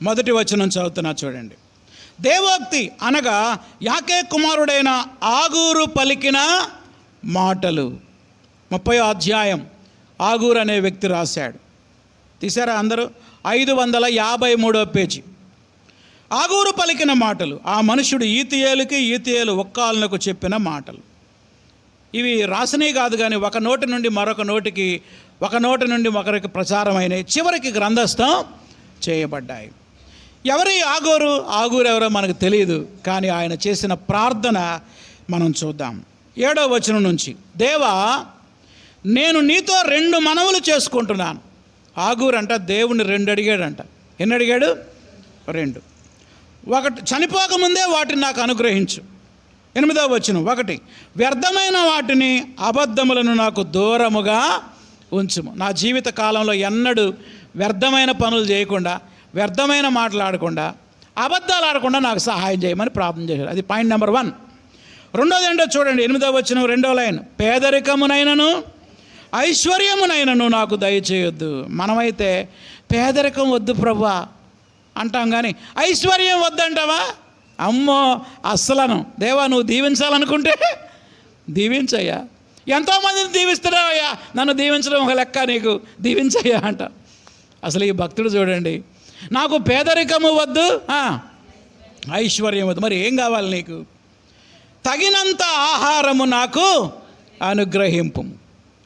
Speaker 1: మొదటి వచనం చదువుతున్నా చూడండి. దేవోక్తి అనగా యాకే కుమారుడైన ఆగూరు పలికిన మాటలు. 30వ అధ్యాయం ఆగూరు అనే వ్యక్తి రాశాడు. తీసారా అందరూ? 553వ పేజీ. ఆగూరు పలికిన మాటలు. ఆ మనుషుడు ఈతియేలుకి, ఈతియేలు ఒక్కాలనకు చెప్పిన మాటలు. ఇవి రాసినవి కాదు, కానీ ఒక నోటి నుండి మరొక నోటికి, ఒక నోటి నుండి ఒకరికి ప్రచారమైనవి, చివరికి గ్రంథస్థం చేయబడ్డాయి. ఎవరి ఆగూరు? ఆగూరు ఎవరో మనకు తెలియదు, కానీ ఆయన చేసిన ప్రార్థన మనం చూద్దాం. 7వ వచనం నుంచి. దేవా, నేను నీతో 2 మనవులు చేసుకుంటున్నాను. ఆగూరు అంట దేవుని 2 అడిగాడంట. ఎన్ని అడిగాడు? 2. ఒకటి, చనిపోకముందే వాటిని నాకు అనుగ్రహించు. 8వ వచనం. 1, వ్యర్థమైన వాటిని, అబద్ధములను నాకు దూరముగా ఉంచుము. నా జీవిత కాలంలో ఎన్నడూ వ్యర్థమైన పనులు చేయకుండా, వ్యర్థమైన మాట్లాడకుండా, అబద్ధాలు ఆడకుండా నాకు సహాయం చేయమని ప్రార్థన చేశారు. అది పాయింట్ నెంబర్ 1. 2వది ఏంటో చూడండి. 8వ వచనం 2వ లైన్. పేదరికమునైనను ఐశ్వర్యమునైనను నాకు దయచేయొద్దు. మనమైతే పేదరికం వద్దు ప్రభువా అంటాం, కానీ ఐశ్వర్యం వద్దంటావా? అమ్మో అస్సలను. దేవా, నువ్వు దీవించాలనుకుంటే దీవించయ్యా. ఎంతోమందిని దీవిస్తున్నావయ్యా, నన్ను దీవించడం ఒక లెక్క, నీకు దీవించయ్యా అంట. అసలు ఈ భక్తుడు చూడండి, నాకు పేదరికము వద్దు, ఐశ్వర్యం వద్దు. మరి ఏం కావాలి నీకు? తగినంత ఆహారము నాకు అనుగ్రహింపు.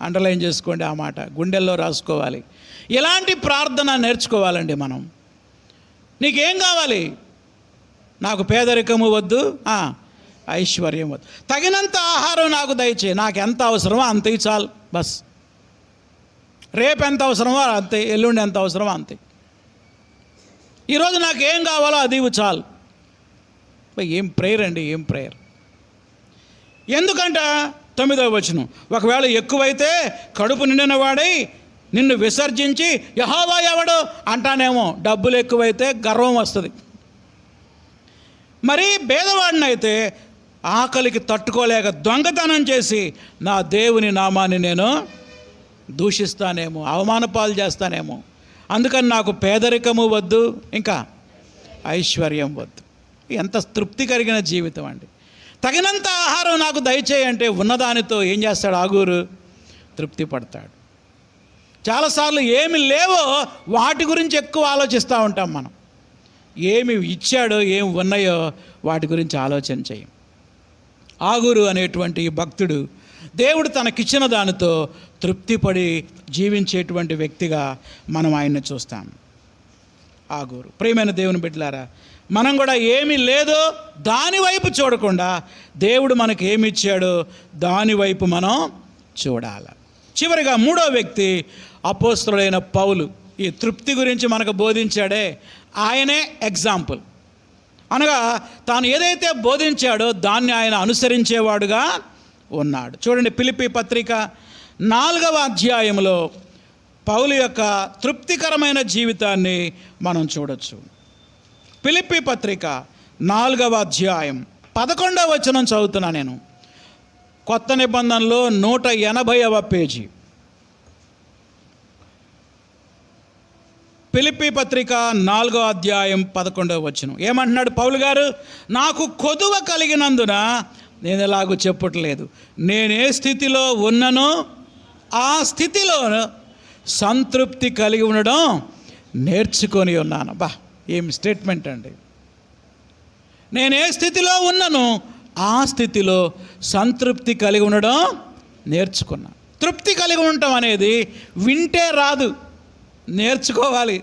Speaker 1: అండర్లైన్ చేసుకోండి ఆ మాట, గుండెల్లో రాసుకోవాలి. ఇలాంటి ప్రార్థన నేర్చుకోవాలండి మనం. నీకేం కావాలి? నాకు పేదరికము వద్దు, ఐశ్వర్యం వద్దు, తగినంత ఆహారం నాకు దయచేయి. నాకు ఎంత అవసరమో అంతే చాలు, బస్. రేపు ఎంత అవసరమో అంతే, ఎల్లుండి ఎంత అవసరమో అంతే. ఈరోజు నాకు ఏం కావాలో అది చాలు. ఏం ప్రేయర్ అండి, ఏం ప్రేయర్! ఎందుకంట 9వ వచనం. ఒకవేళ ఎక్కువైతే కడుపు నిండిన వాడై నిన్ను విసర్జించి యెహోవా ఎవడు అంటానేమో. డబ్బులు ఎక్కువైతే గర్వం వస్తుంది. మరి పేదవాడినైతే ఆకలికి తట్టుకోలేక దొంగతనం చేసి నా దేవుని నామాన్ని నేను దూషిస్తానేమో, అవమానపాలు చేస్తానేమో. అందుకని నాకు పేదరికము వద్దు, ఇంకా ఐశ్వర్యం వద్దు. ఎంత తృప్తి కలిగిన జీవితం అండి. తగినంత ఆహారం నాకు దయచేయంటే ఉన్నదానితో ఏం చేస్తాడు ఆగూరు? తృప్తి పడతాడు. చాలాసార్లు ఏమి లేవో వాటి గురించి ఎక్కువ ఆలోచిస్తూ ఉంటాం మనం. ఏమి ఇచ్చాడో, ఏమి ఉన్నాయో వాటి గురించి ఆలోచన చేయం. ఆగూరు అనేటువంటి ఈ భక్తుడు దేవుడు తనకిచ్చిన దానితో తృప్తిపడి జీవించేటువంటి వ్యక్తిగా మనం ఆయన్ని చూస్తాం. ఆగూరు. ప్రియమైన దేవుని బిడ్డలారా, మనం కూడా ఏమీ లేదో దాని వైపు చూడకుండా దేవుడు మనకి ఏమి ఇచ్చాడో దాని వైపు మనం చూడాలి. చివరిగా మూడో వ్యక్తి అపోస్తలుడైన పౌలు. ఈ తృప్తి గురించి మనకు బోధించాడే ఆయనే ఎగ్జాంపుల్. అనగా తాను ఏదైతే బోధించాడో దాన్ని ఆయన అనుసరించేవాడుగా ఉన్నాడు. చూడండి, ఫిలిప్పీ పత్రిక 4వ అధ్యాయంలో పౌలు యొక్క తృప్తికరమైన జీవితాన్ని మనం చూడొచ్చు. ఫిలిప్పీ పత్రిక 4వ అధ్యాయం 11వ వచనం చదువుతున్నా నేను. కొత్త నిబంధనలో 180వ పేజీ. ఫిలిప్పీ పత్రిక 4వ అధ్యాయం 11వ వచనం. ఏమంటున్నాడు పౌలు గారు? నాకు కొదువ కలిగినందున నేను ఎలాగూ చెప్పట్లేదు, నేనే స్థితిలో ఉన్ననో ఆ స్థితిలో సంతృప్తి కలిగి ఉండడం నేర్చుకొని ఉన్నాను. బా, ఏం స్టేట్మెంట్ అండి. నేనే స్థితిలో ఉన్నాను ఆ స్థితిలో సంతృప్తి కలిగి ఉండడం నేర్చుకున్నా. తృప్తి కలిగి ఉండటం అనేది వింటే రాదు, నేర్చుకోవాలి,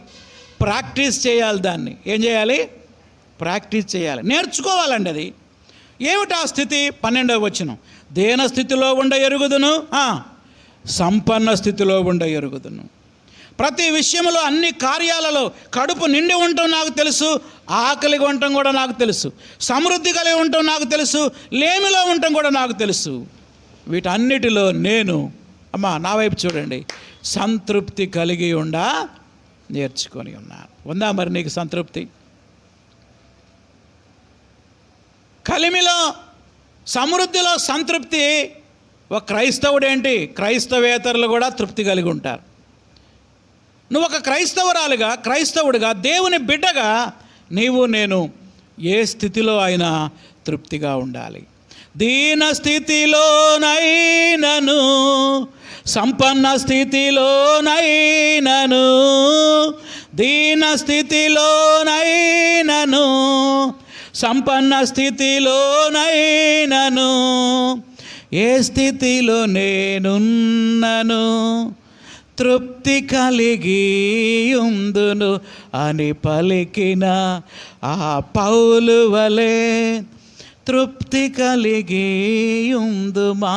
Speaker 1: ప్రాక్టీస్ చేయాలి. దాన్ని ఏం చేయాలి? ప్రాక్టీస్ చేయాలి, నేర్చుకోవాలండి. అది ఏమిటి ఆ స్థితి? 12వ వచనం. దేన స్థితిలో ఉండ ఎరుగుదును, సంపన్న స్థితిలో ఉండ ఎరుగుదును. ప్రతి విషయంలో అన్ని కార్యాలలో కడుపు నిండి ఉండటం నాకు తెలుసు, ఆకలిగా ఉండటం కూడా నాకు తెలుసు, సమృద్ధి కలిగి ఉండటం నాకు తెలుసు, లేమిలో ఉండటం కూడా నాకు తెలుసు. వీటన్నిటిలో నేను, అమ్మా నా వైపు చూడండి, సంతృప్తి కలిగి ఉండా నేర్చుకొని ఉన్నాను. ఉందా మరి నీకు సంతృప్తి? కలిమిలో సమృద్ధిలో సంతృప్తి ఒక క్రైస్తవుడేంటి, క్రైస్తవేతరులు కూడా తృప్తి కలిగి ఉంటారు. నువ్వు ఒక క్రైస్తవురాలుగా, క్రైస్తవుడిగా, దేవుని బిడ్డగా నీవు నేను ఏ స్థితిలో అయినా తృప్తిగా ఉండాలి. దీన స్థితిలోనైనను సంపన్న స్థితిలోనైనను, దీన స్థితిలోనైనను సంపన్న స్థితిలోనైనను, ఏ స్థితిలో నేనున్నను తృప్తి కలిగి ఉందును అని పలికిన ఆ పౌలు వలె తృప్తి కలిగి ఉందుమా,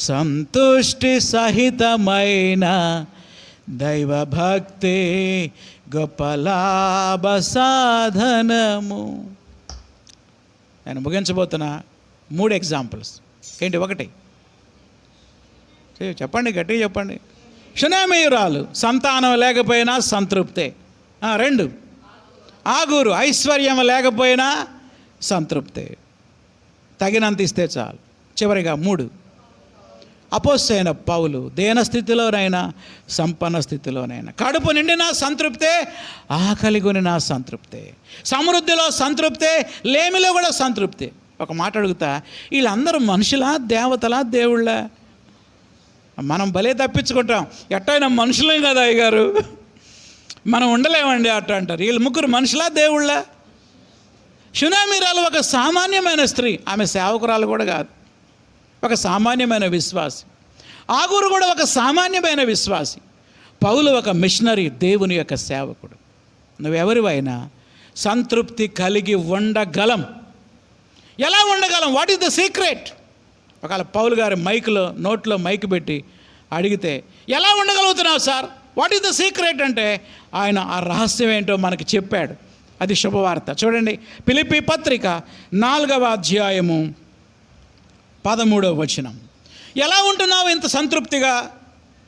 Speaker 1: సంతుష్టి సహితమైన దైవభక్తి గొప్ప లాభ సాధనము. నేను ముగించబోతున్నా 3 ఎగ్జాంపుల్స్. ఏంటి? 1, చెప్పండి, గట్టిగా చెప్పండి. షునేమీయురాలు, సంతానం లేకపోయినా సంతృప్తే. 2, ఆగూరు, ఐశ్వర్యం లేకపోయినా సంతృప్తే, తగినంత ఇస్తే చాలు. చివరిగా 3, అపోస్తలుడైన పౌలు, దేన స్థితిలోనైనా సంపన్న స్థితిలోనైనా కడుపు నిండినా సంతృప్తే, ఆకలి కొనినా సంతృప్తే, సమృద్ధిలో సంతృప్తే, లేమిలో కూడా సంతృప్తే. ఒక మాట అడుగుతా, వీళ్ళందరూ మనుషులా, దేవతలా, దేవుళ్ళ? మనం భలే తప్పించుకుంటాం. ఎట్టయినా మనుషులేం కదా అయ్యగారు, మనం ఉండలేమండి అట్ట అంటారు. వీళ్ళు ముగ్గురు మనుషులా, దేవుళ్ళ? షునేమీయురాలు ఒక సామాన్యమైన స్త్రీ, ఆమె సేవకురాలు కూడా కాదు, ఒక సామాన్యమైన విశ్వాసి. ఆగూరు కూడా ఒక సామాన్యమైన విశ్వాసి. పౌలు ఒక మిషనరీ, దేవుని యొక్క సేవకుడు. నువ్వెవరివైనా సంతృప్తి కలిగి ఉండగలం. ఎలా ఉండగలం? What is the secret? ఒకవేళ పౌలు గారి నోట్లో మైక్ పెట్టి అడిగితే ఎలా ఉండగలుగుతున్నావు sir, what is the secret అంటే ఆయన ఆ రహస్యం ఏంటో మనకి చెప్పాడు. అది శుభవార్త. చూడండి, ఫిలిప్పీ పత్రిక 4వ అధ్యాయము 13వ వచనం. ఎలా ఉంటున్నావు ఇంత సంతృప్తిగా?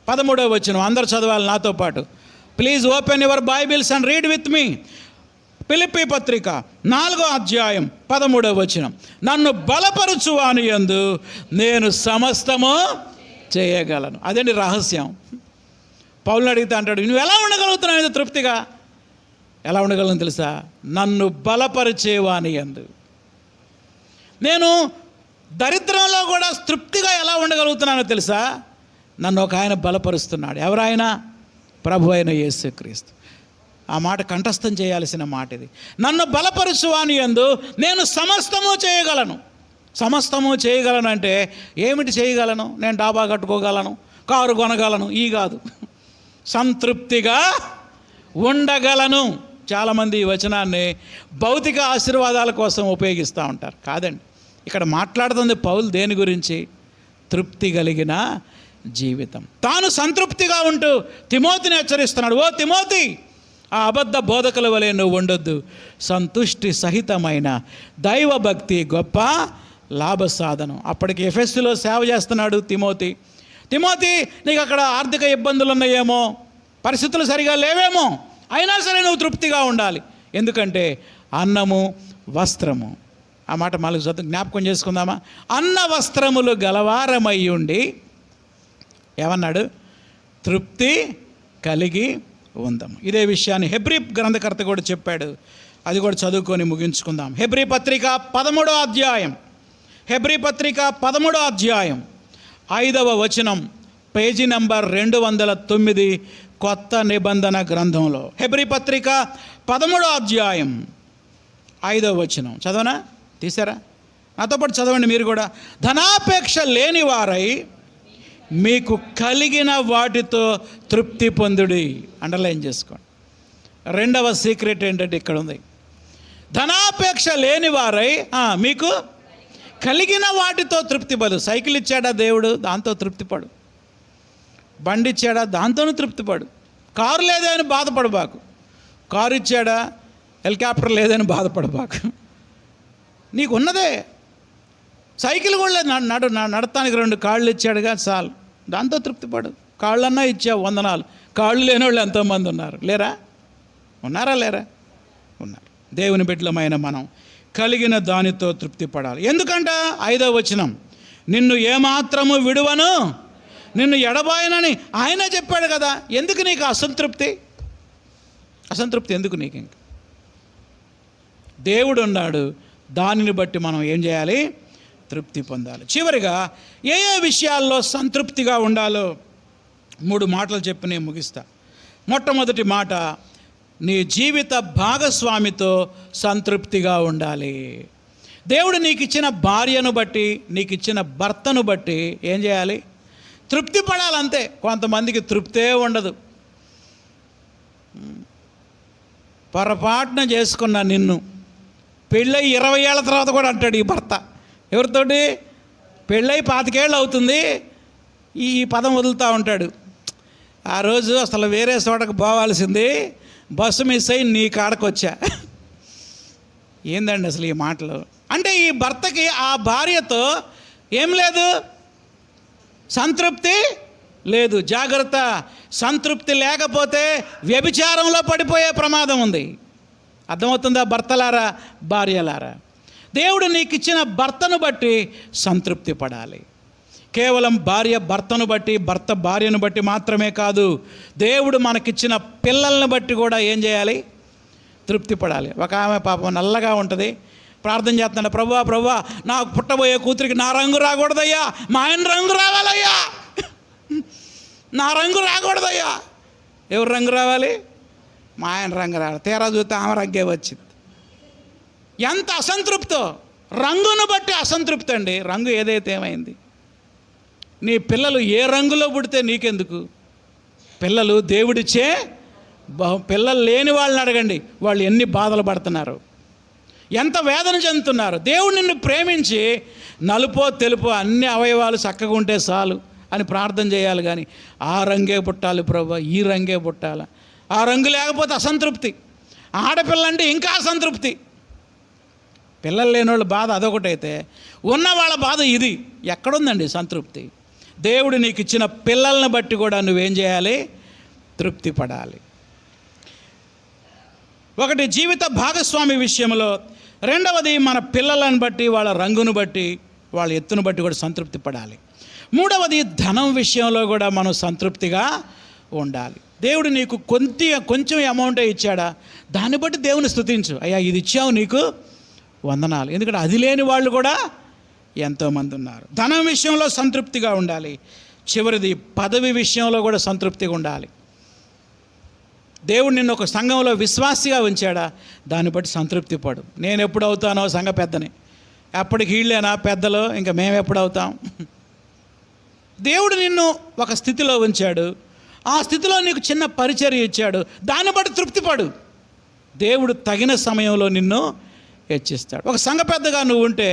Speaker 1: 13వ వచనం అందరూ చదవాలి నాతో పాటు. Please open your Bibles and read with me. Philippi పత్రిక 4వ అధ్యాయం 13వ వచనం. నన్ను బలపరుచువాని యందు నేను సమస్తము చేయగలను. అదేంటి రహస్యం. పౌలుని అడిగితే అంటాడు, నువ్వు ఎలా ఉండగలుగుతున్నావు ఇంత తృప్తిగా? ఎలా ఉండగలను తెలుసా? నన్ను బలపరిచేవాని యందు. నేను దరిద్రంలో కూడా తృప్తిగా ఎలా ఉండగలుగుతున్నానో తెలుసా? నన్ను ఒక ఆయన బలపరుస్తున్నాడు. ఎవరాయన? ప్రభు అయిన యేసుక్రీస్తు. ఆ మాట కంఠస్థం చేయాల్సిన మాట ఇది. నన్ను బలపరుచువాని యందు నేను సమస్తము చేయగలను. సమస్తము చేయగలనంటే ఏమిటి చేయగలను? నేను డాబా కట్టుకోగలను, కారు కొనగలను, ఈ కాదు. సంతృప్తిగా ఉండగలను. చాలామంది ఈ వచనాన్ని భౌతిక ఆశీర్వాదాల కోసం ఉపయోగిస్తూ ఉంటారు. కాదండి, ఇక్కడ మాట్లాడుతుంది పౌలు దేని గురించి? తృప్తి కలిగిన జీవితం. తాను సంతృప్తిగా ఉంటూ తిమోతిని హెచ్చరిస్తున్నాడు. ఓ తిమోతి, ఆ అబద్ధ బోధకుల వలె నువ్వు ఉండొద్దు. సంతుష్టి సహితమైన దైవభక్తి గొప్ప లాభ సాధనం. అప్పటికి ఎఫెస్సులో సేవ చేస్తున్నాడు తిమోతి. తిమోతి, నీకు అక్కడ ఆర్థిక ఇబ్బందులు ఉన్నాయేమో, పరిస్థితులు సరిగా లేవేమో, అయినా సరే నువ్వు తృప్తిగా ఉండాలి. ఎందుకంటే అన్నము వస్త్రము, ఆ మాట మళ్ళీ జ్ఞాపకం చేసుకుందామా? అన్న వస్త్రములు గలవారమై ఉండి ఏమన్నాడు? తృప్తి కలిగి ఉందాము. ఇదే విషయాన్ని హెబ్రీ గ్రంథకర్త కూడా చెప్పాడు. అది కూడా చదువుకొని ముగించుకుందాం. హెబ్రీ పత్రిక 13వ అధ్యాయం, హెబ్రీ పత్రిక 13వ అధ్యాయం 5వ వచనం, పేజీ నంబర్ 209 కొత్త నిబంధన గ్రంథంలో. హెబ్రీ పత్రిక 13వ అధ్యాయం 5వ వచనం చదవనా? తీసారా? నాతో పాటు చదవండి మీరు కూడా. ధనాపేక్ష లేని వారై మీకు కలిగిన వాటితో తృప్తి పొందుడి. అండర్లైన్ చేసుకోండి. రెండవ సీక్రెట్ ఏంటంటే ఇక్కడ ఉంది. ధనాపేక్ష లేని వారై మీకు కలిగిన వాటితో తృప్తి పడు. సైకిల్ ఇచ్చాడా దేవుడు? దాంతో తృప్తిపడు. బండి ఇచ్చాడా? దాంతోనూ తృప్తిపడు. కారు లేదని బాధపడబాకు. కారు ఇచ్చాడా? హెలికాప్టర్ లేదని బాధపడబాకు. నీకు ఉన్నదే. సైకిల్ కూడా నడతానికి 2 కాళ్ళు ఇచ్చాడుగా, చాలు, దాంతో తృప్తిపడు. కాళ్ళన్నా ఇచ్చావు, వందనాలు. కాళ్ళు లేని వాళ్ళు ఎంతోమంది ఉన్నారు, లేరా? ఉన్నారా లేరా? ఉన్నారు. దేవుని బిడ్డలమైన మనం కలిగిన దానితో తృప్తి పడాలి. ఎందుకంట 5వ వచనం, నిన్ను ఏమాత్రము విడువను, నిన్ను ఎడబాయనని ఆయన చెప్పాడు కదా. ఎందుకు నీకు అసంతృప్తి? అసంతృప్తి ఎందుకు నీకు? ఇంక దేవుడు ఉన్నాడు. దానిని బట్టి మనం ఏం చేయాలి? తృప్తి పొందాలి. చివరిగా ఏ ఏ విషయాల్లో సంతృప్తిగా ఉండాలో 3 మాటలు చెప్పి నేను ముగిస్తా. మొట్టమొదటి మాట, నీ జీవిత భాగస్వామితో సంతృప్తిగా ఉండాలి. దేవుడు నీకు ఇచ్చిన భార్యను బట్టి, నీకు ఇచ్చిన భర్తను బట్టి ఏం చేయాలి? తృప్తి పడాలంతే. కొంతమందికి తృప్తే ఉండదు. పొరపాటున చేసుకున్న నిన్ను పెళ్ళై 20 ఏళ్ళ తర్వాత కూడా అంటాడు ఈ భర్త. ఎవరితోటి? పెళ్ళై 25 ఏళ్ళు అవుతుంది, ఈ పదం వదులుతూ ఉంటాడు. ఆ రోజు అసలు వేరే చోటకు పోవాల్సింది, బస్సు మిస్ అయ్యి నీ కాడకు వచ్చా. ఏందండి అసలు ఈ మాటలు? అంటే ఈ భర్తకి ఆ భార్యతో ఏం లేదు, సంతృప్తి లేదు. జాగ్రత్త, సంతృప్తి లేకపోతే వ్యభిచారంలో పడిపోయే ప్రమాదం ఉంది. అర్థమవుతుందా? భర్తలారా, భార్యలారా, దేవుడు నీకు ఇచ్చిన భర్తను బట్టి సంతృప్తి పడాలి. కేవలం భార్య భర్తను బట్టి, భర్త భార్యను బట్టి మాత్రమే కాదు, దేవుడు మనకిచ్చిన పిల్లల్ని బట్టి కూడా ఏం చేయాలి? తృప్తి పడాలి. ఒక ఆమె పాపం నల్లగా ఉంటుంది, ప్రార్థన చేస్తున్నాడు, ప్రభువా ప్రభువా నాకు పుట్టబోయే కూతురికి నా రంగు రాకూడదయ్యా, మా ఆయన రంగు రావాలయ్యా, నా రంగు రాకూడదయ్యా. ఎవరు రంగు రావాలి? మా ఆయన రంగు రావాలి. తీరా చూస్తే ఆమె రంగే వచ్చింది. ఎంత అసంతృప్తో! రంగును బట్టి అసంతృప్తి అండి. రంగు ఏదైతే ఏమైంది. నీ పిల్లలు ఏ రంగులో పుడితే నీకెందుకు? పిల్లలు దేవుడిచ్చే పిల్లలు లేని వాళ్ళని అడగండి, వాళ్ళు ఎన్ని బాధలు పడుతున్నారు, ఎంత వేదన చెందుతున్నారు. దేవుడు నిన్ను ప్రేమించి నలుపో తెలుపో అన్ని అవయవాలు చక్కగా ఉంటే చాలు అని ప్రార్థన చేయాలి. కానీ ఆ రంగే పుట్టాలి ప్రభువా, ఈ రంగే పుట్టాలి. ఆ రంగు లేకపోతే అసంతృప్తి. ఆడపిల్ల అంటే ఇంకా అసంతృప్తి. పిల్లలు లేని వాళ్ళ బాధ అదొకటైతే, ఉన్న వాళ్ళ బాధ ఇది. ఎక్కడుందండి సంతృప్తి? దేవుడు నీకు ఇచ్చిన పిల్లల్ని బట్టి కూడా నువ్వేం చేయాలి? తృప్తి పడాలి. ఒకటి జీవిత భాగస్వామి విషయంలో, రెండవది మన పిల్లలను బట్టి, వాళ్ళ రంగును బట్టి, వాళ్ళ ఎత్తును బట్టి కూడా సంతృప్తి పడాలి. మూడవది ధనం విషయంలో కూడా మనం సంతృప్తిగా ఉండాలి. దేవుడు నీకు కొంచెం అమౌంటే ఇచ్చాడా, దాన్ని బట్టి దేవుని స్తుతించు. అయ్యా ఇది ఇచ్చావు, నీకు వందనాలు. ఎందుకంటే అది లేని వాళ్ళు కూడా ఎంతోమంది ఉన్నారు. ధనం విషయంలో సంతృప్తిగా ఉండాలి. చివరిది పదవి విషయంలో కూడా సంతృప్తిగా ఉండాలి. దేవుడు నిన్ను ఒక సంఘంలో విశ్వాసిగా ఉంచాడా, దాన్ని బట్టి సంతృప్తి పడు. నేను ఎప్పుడు అవుతానో సంఘ పెద్దని, అప్పటికి వీళ్ళేనా పెద్దలు, ఇంకా మేము ఎప్పుడు అవుతాం? దేవుడు నిన్ను ఒక స్థితిలో ఉంచాడు, ఆ స్థితిలో నీకు చిన్న పరిచర్య ఇచ్చాడు, దాన్ని బట్టి తృప్తిపడు. దేవుడు తగిన సమయంలో నిన్ను హెచ్చిస్తాడు. ఒక సంఘ పెద్దగా నువ్వు ఉంటే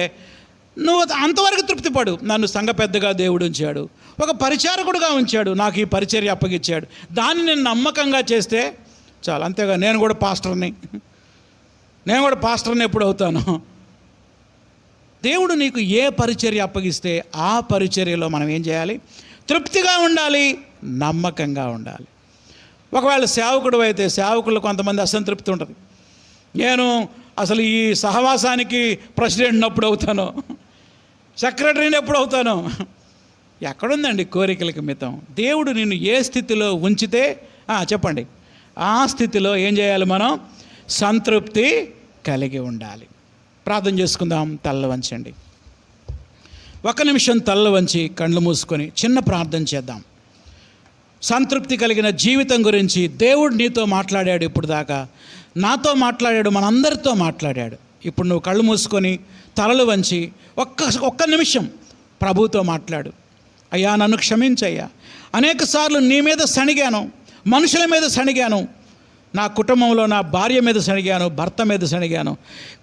Speaker 1: నువ్వు అంతవరకు తృప్తిపడు. నన్ను సంఘ పెద్దగా దేవుడు ఉంచాడు, ఒక పరిచారకుడుగా ఉంచాడు, నాకు ఈ పరిచర్య అప్పగిచ్చాడు, దాన్ని నేను నమ్మకంగా చేస్తే చాలు. అంతేగా నేను కూడా పాస్టర్ని ఎప్పుడు అవుతాను? దేవుడు నీకు ఏ పరిచర్య అప్పగిస్తే ఆ పరిచర్యలో మనం ఏం చేయాలి? తృప్తిగా ఉండాలి, నమ్మకంగా ఉండాలి. ఒకవేళ సేవకుడు అయితే సేవకులు కొంతమంది అసంతృప్తి ఉంటుంది. నేను అసలు ఈ సహవాసానికి ప్రెసిడెంట్ని ఎప్పుడు అవుతాను, సెక్రటరీని ఎప్పుడు అవుతాను? ఎక్కడుందండి కోరికలకి మితం? దేవుడు నిన్ను ఏ స్థితిలో ఉంచితే చెప్పండి, ఆ స్థితిలో ఏం చేయాలి? మనం సంతృప్తి కలిగి ఉండాలి. ప్రార్థన చేసుకుందాం. తల్ల వంచండి. 1 నిమిషం తల్ల వంచి కళ్ళు మూసుకొని చిన్న ప్రార్థన చేద్దాం. సంతృప్తి కలిగిన జీవితం గురించి దేవుడు నీతో మాట్లాడాడు, ఇప్పుడు దాకా నాతో మాట్లాడాడు, మనందరితో మాట్లాడాడు. ఇప్పుడు నువ్వు కళ్ళు మూసుకొని తలలు వంచి ఒక్క నిమిషం ప్రభువుతో మాట్లాడు. అయ్యా, నన్ను క్షమించయ్యా, అనేక సార్లు నీ మీద సణిగాను, మనుషుల మీద సణిగాను, నా కుటుంబంలో నా భార్య మీద సణిగాను, భర్త మీద సణిగాను,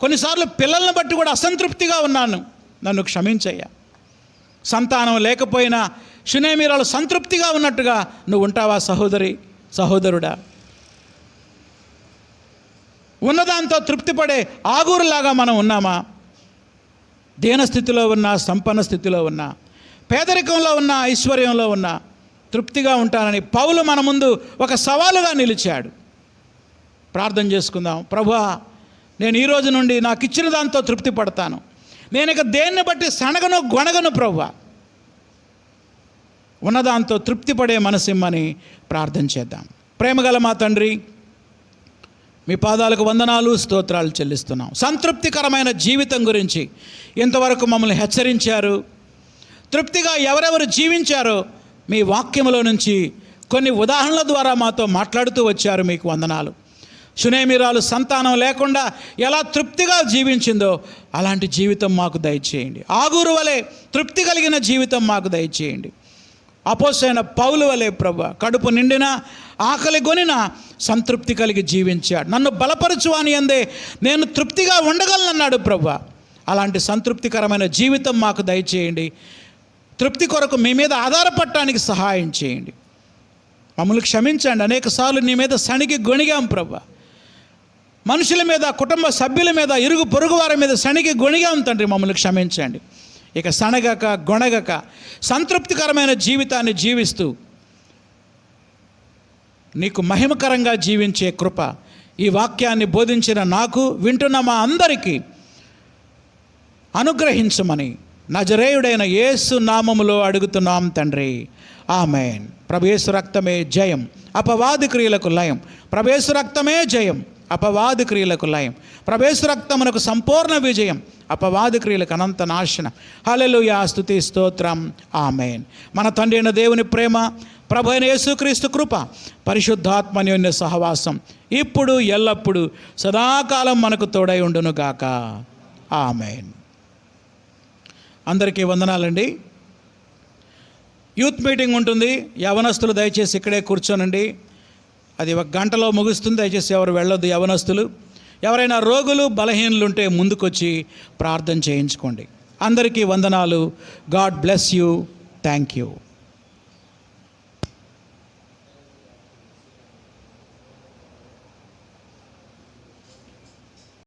Speaker 1: కొన్నిసార్లు పిల్లల్ని బట్టి కూడా అసంతృప్తిగా ఉన్నాను, నన్ను క్షమించయ్యా. సంతానం లేకపోయినా షునేమీరాలు సంతృప్తిగా ఉన్నట్టుగా నువ్వు ఉంటావా సహోదరుడా? ఉన్నదాంతో తృప్తిపడే ఆగూరులాగా మనం ఉన్నామా? దీనస్థితిలో ఉన్నా, సంపన్న స్థితిలో ఉన్నా, పేదరికంలో ఉన్న, ఐశ్వర్యంలో ఉన్న తృప్తిగా ఉంటానని పౌలు మన ముందు ఒక సవాలుగా నిలిచాడు. ప్రార్థన చేసుకుందాం. ప్రభువా, నేను ఈ రోజు నుండి నాకు ఇచ్చిన దాంతో తృప్తి పడతాను, నేను ఇక దేన్ని బట్టి సనగను గొనగను ప్రభువా. ఉన్నదాంతో తృప్తి పడే మనసిమ్మని ప్రార్థన చేద్దాం. ప్రేమగల మా తండ్రి, మీ పాదాలకు వందనాలు, స్తోత్రాలు చెల్లిస్తున్నాం. సంతృప్తికరమైన జీవితం గురించి ఇంతవరకు మమ్మల్ని హెచ్చరించారు. తృప్తిగా ఎవరెవరు జీవించారో మీ వాక్యములో నుంచి కొన్ని ఉదాహరణల ద్వారా మాతో మాట్లాడుతూ వచ్చారు. మీకు వందనాలు. షునేమీరాలు సంతానం లేకుండా ఎలా తృప్తిగా జీవించిందో అలాంటి జీవితం మాకు దయచేయండి. ఆగూరు వలె తృప్తి కలిగిన జీవితం మాకు దయచేయండి. అపోస్తలుడైన పౌలు వలె ప్రభువా, కడుపు నిండిన ఆకలి గొనిన సంతృప్తి కలిగి జీవించాడు. నన్ను బలపరచు అని అందే నేను తృప్తిగా ఉండగలనన్నాడు ప్రభువా. అలాంటి సంతృప్తికరమైన జీవితం మాకు దయచేయండి. తృప్తి కొరకు మీ మీద ఆధారపడటానికి సహాయం చేయండి. మమ్మల్ని క్షమించండి. అనేకసార్లు నీ మీద సణిగి గొణిగాం ప్రభువా. మనుషుల మీద, కుటుంబ సభ్యుల మీద, ఇరుగు పొరుగు వారి మీద సణిగి గొణిగాం తండ్రి. మమ్మల్ని క్షమించండి. ఇక సనగక గొణగక సంతృప్తికరమైన జీవితాన్ని జీవిస్తూ నీకు మహిమకరంగా జీవించే కృప ఈ వాక్యాన్ని బోధించిన నాకు, వింటున్న మా అందరికీ అనుగ్రహించమని నజరేయుడైన యేసు నామములో అడుగుతున్నాం తండ్రి. ఆమేన్. ప్రభు యేసు రక్తమే జయం, అపవాది క్రియలకు లయం. ప్రభు యేసు రక్తమే జయం, అపవాది క్రియలకు లయం. ప్రభు యేసు రక్తమునకు సంపూర్ణ విజయం, అపవాది క్రియలకు అనంత నాశనం. హల్లెలూయా, స్తుతి స్తోత్రం. ఆమేన్. మన తండ్రి అయిన దేవుని ప్రేమ, ప్రభు అయిన యేసుక్రీస్తు కృప, పరిశుద్ధాత్మ అన్యోన్య సహవాసం ఇప్పుడు ఎల్లప్పుడూ సదాకాలం మనకు తోడై ఉండును గాక. ఆమేన్. అందరికీ వందనాలండి. యూత్ మీటింగ్ ఉంటుంది. యవనస్తులు దయచేసి ఇక్కడే కూర్చోనండి. అది 1 గంటలో ముగుస్తుంది. దయచేసి ఎవరు వెళ్ళొద్దు. యవనస్తులు, ఎవరైనా రోగులు, బలహీనులు ఉంటే ముందుకొచ్చి ప్రార్థన చేయించుకోండి. అందరికీ వందనాలు. God bless you. Thank you.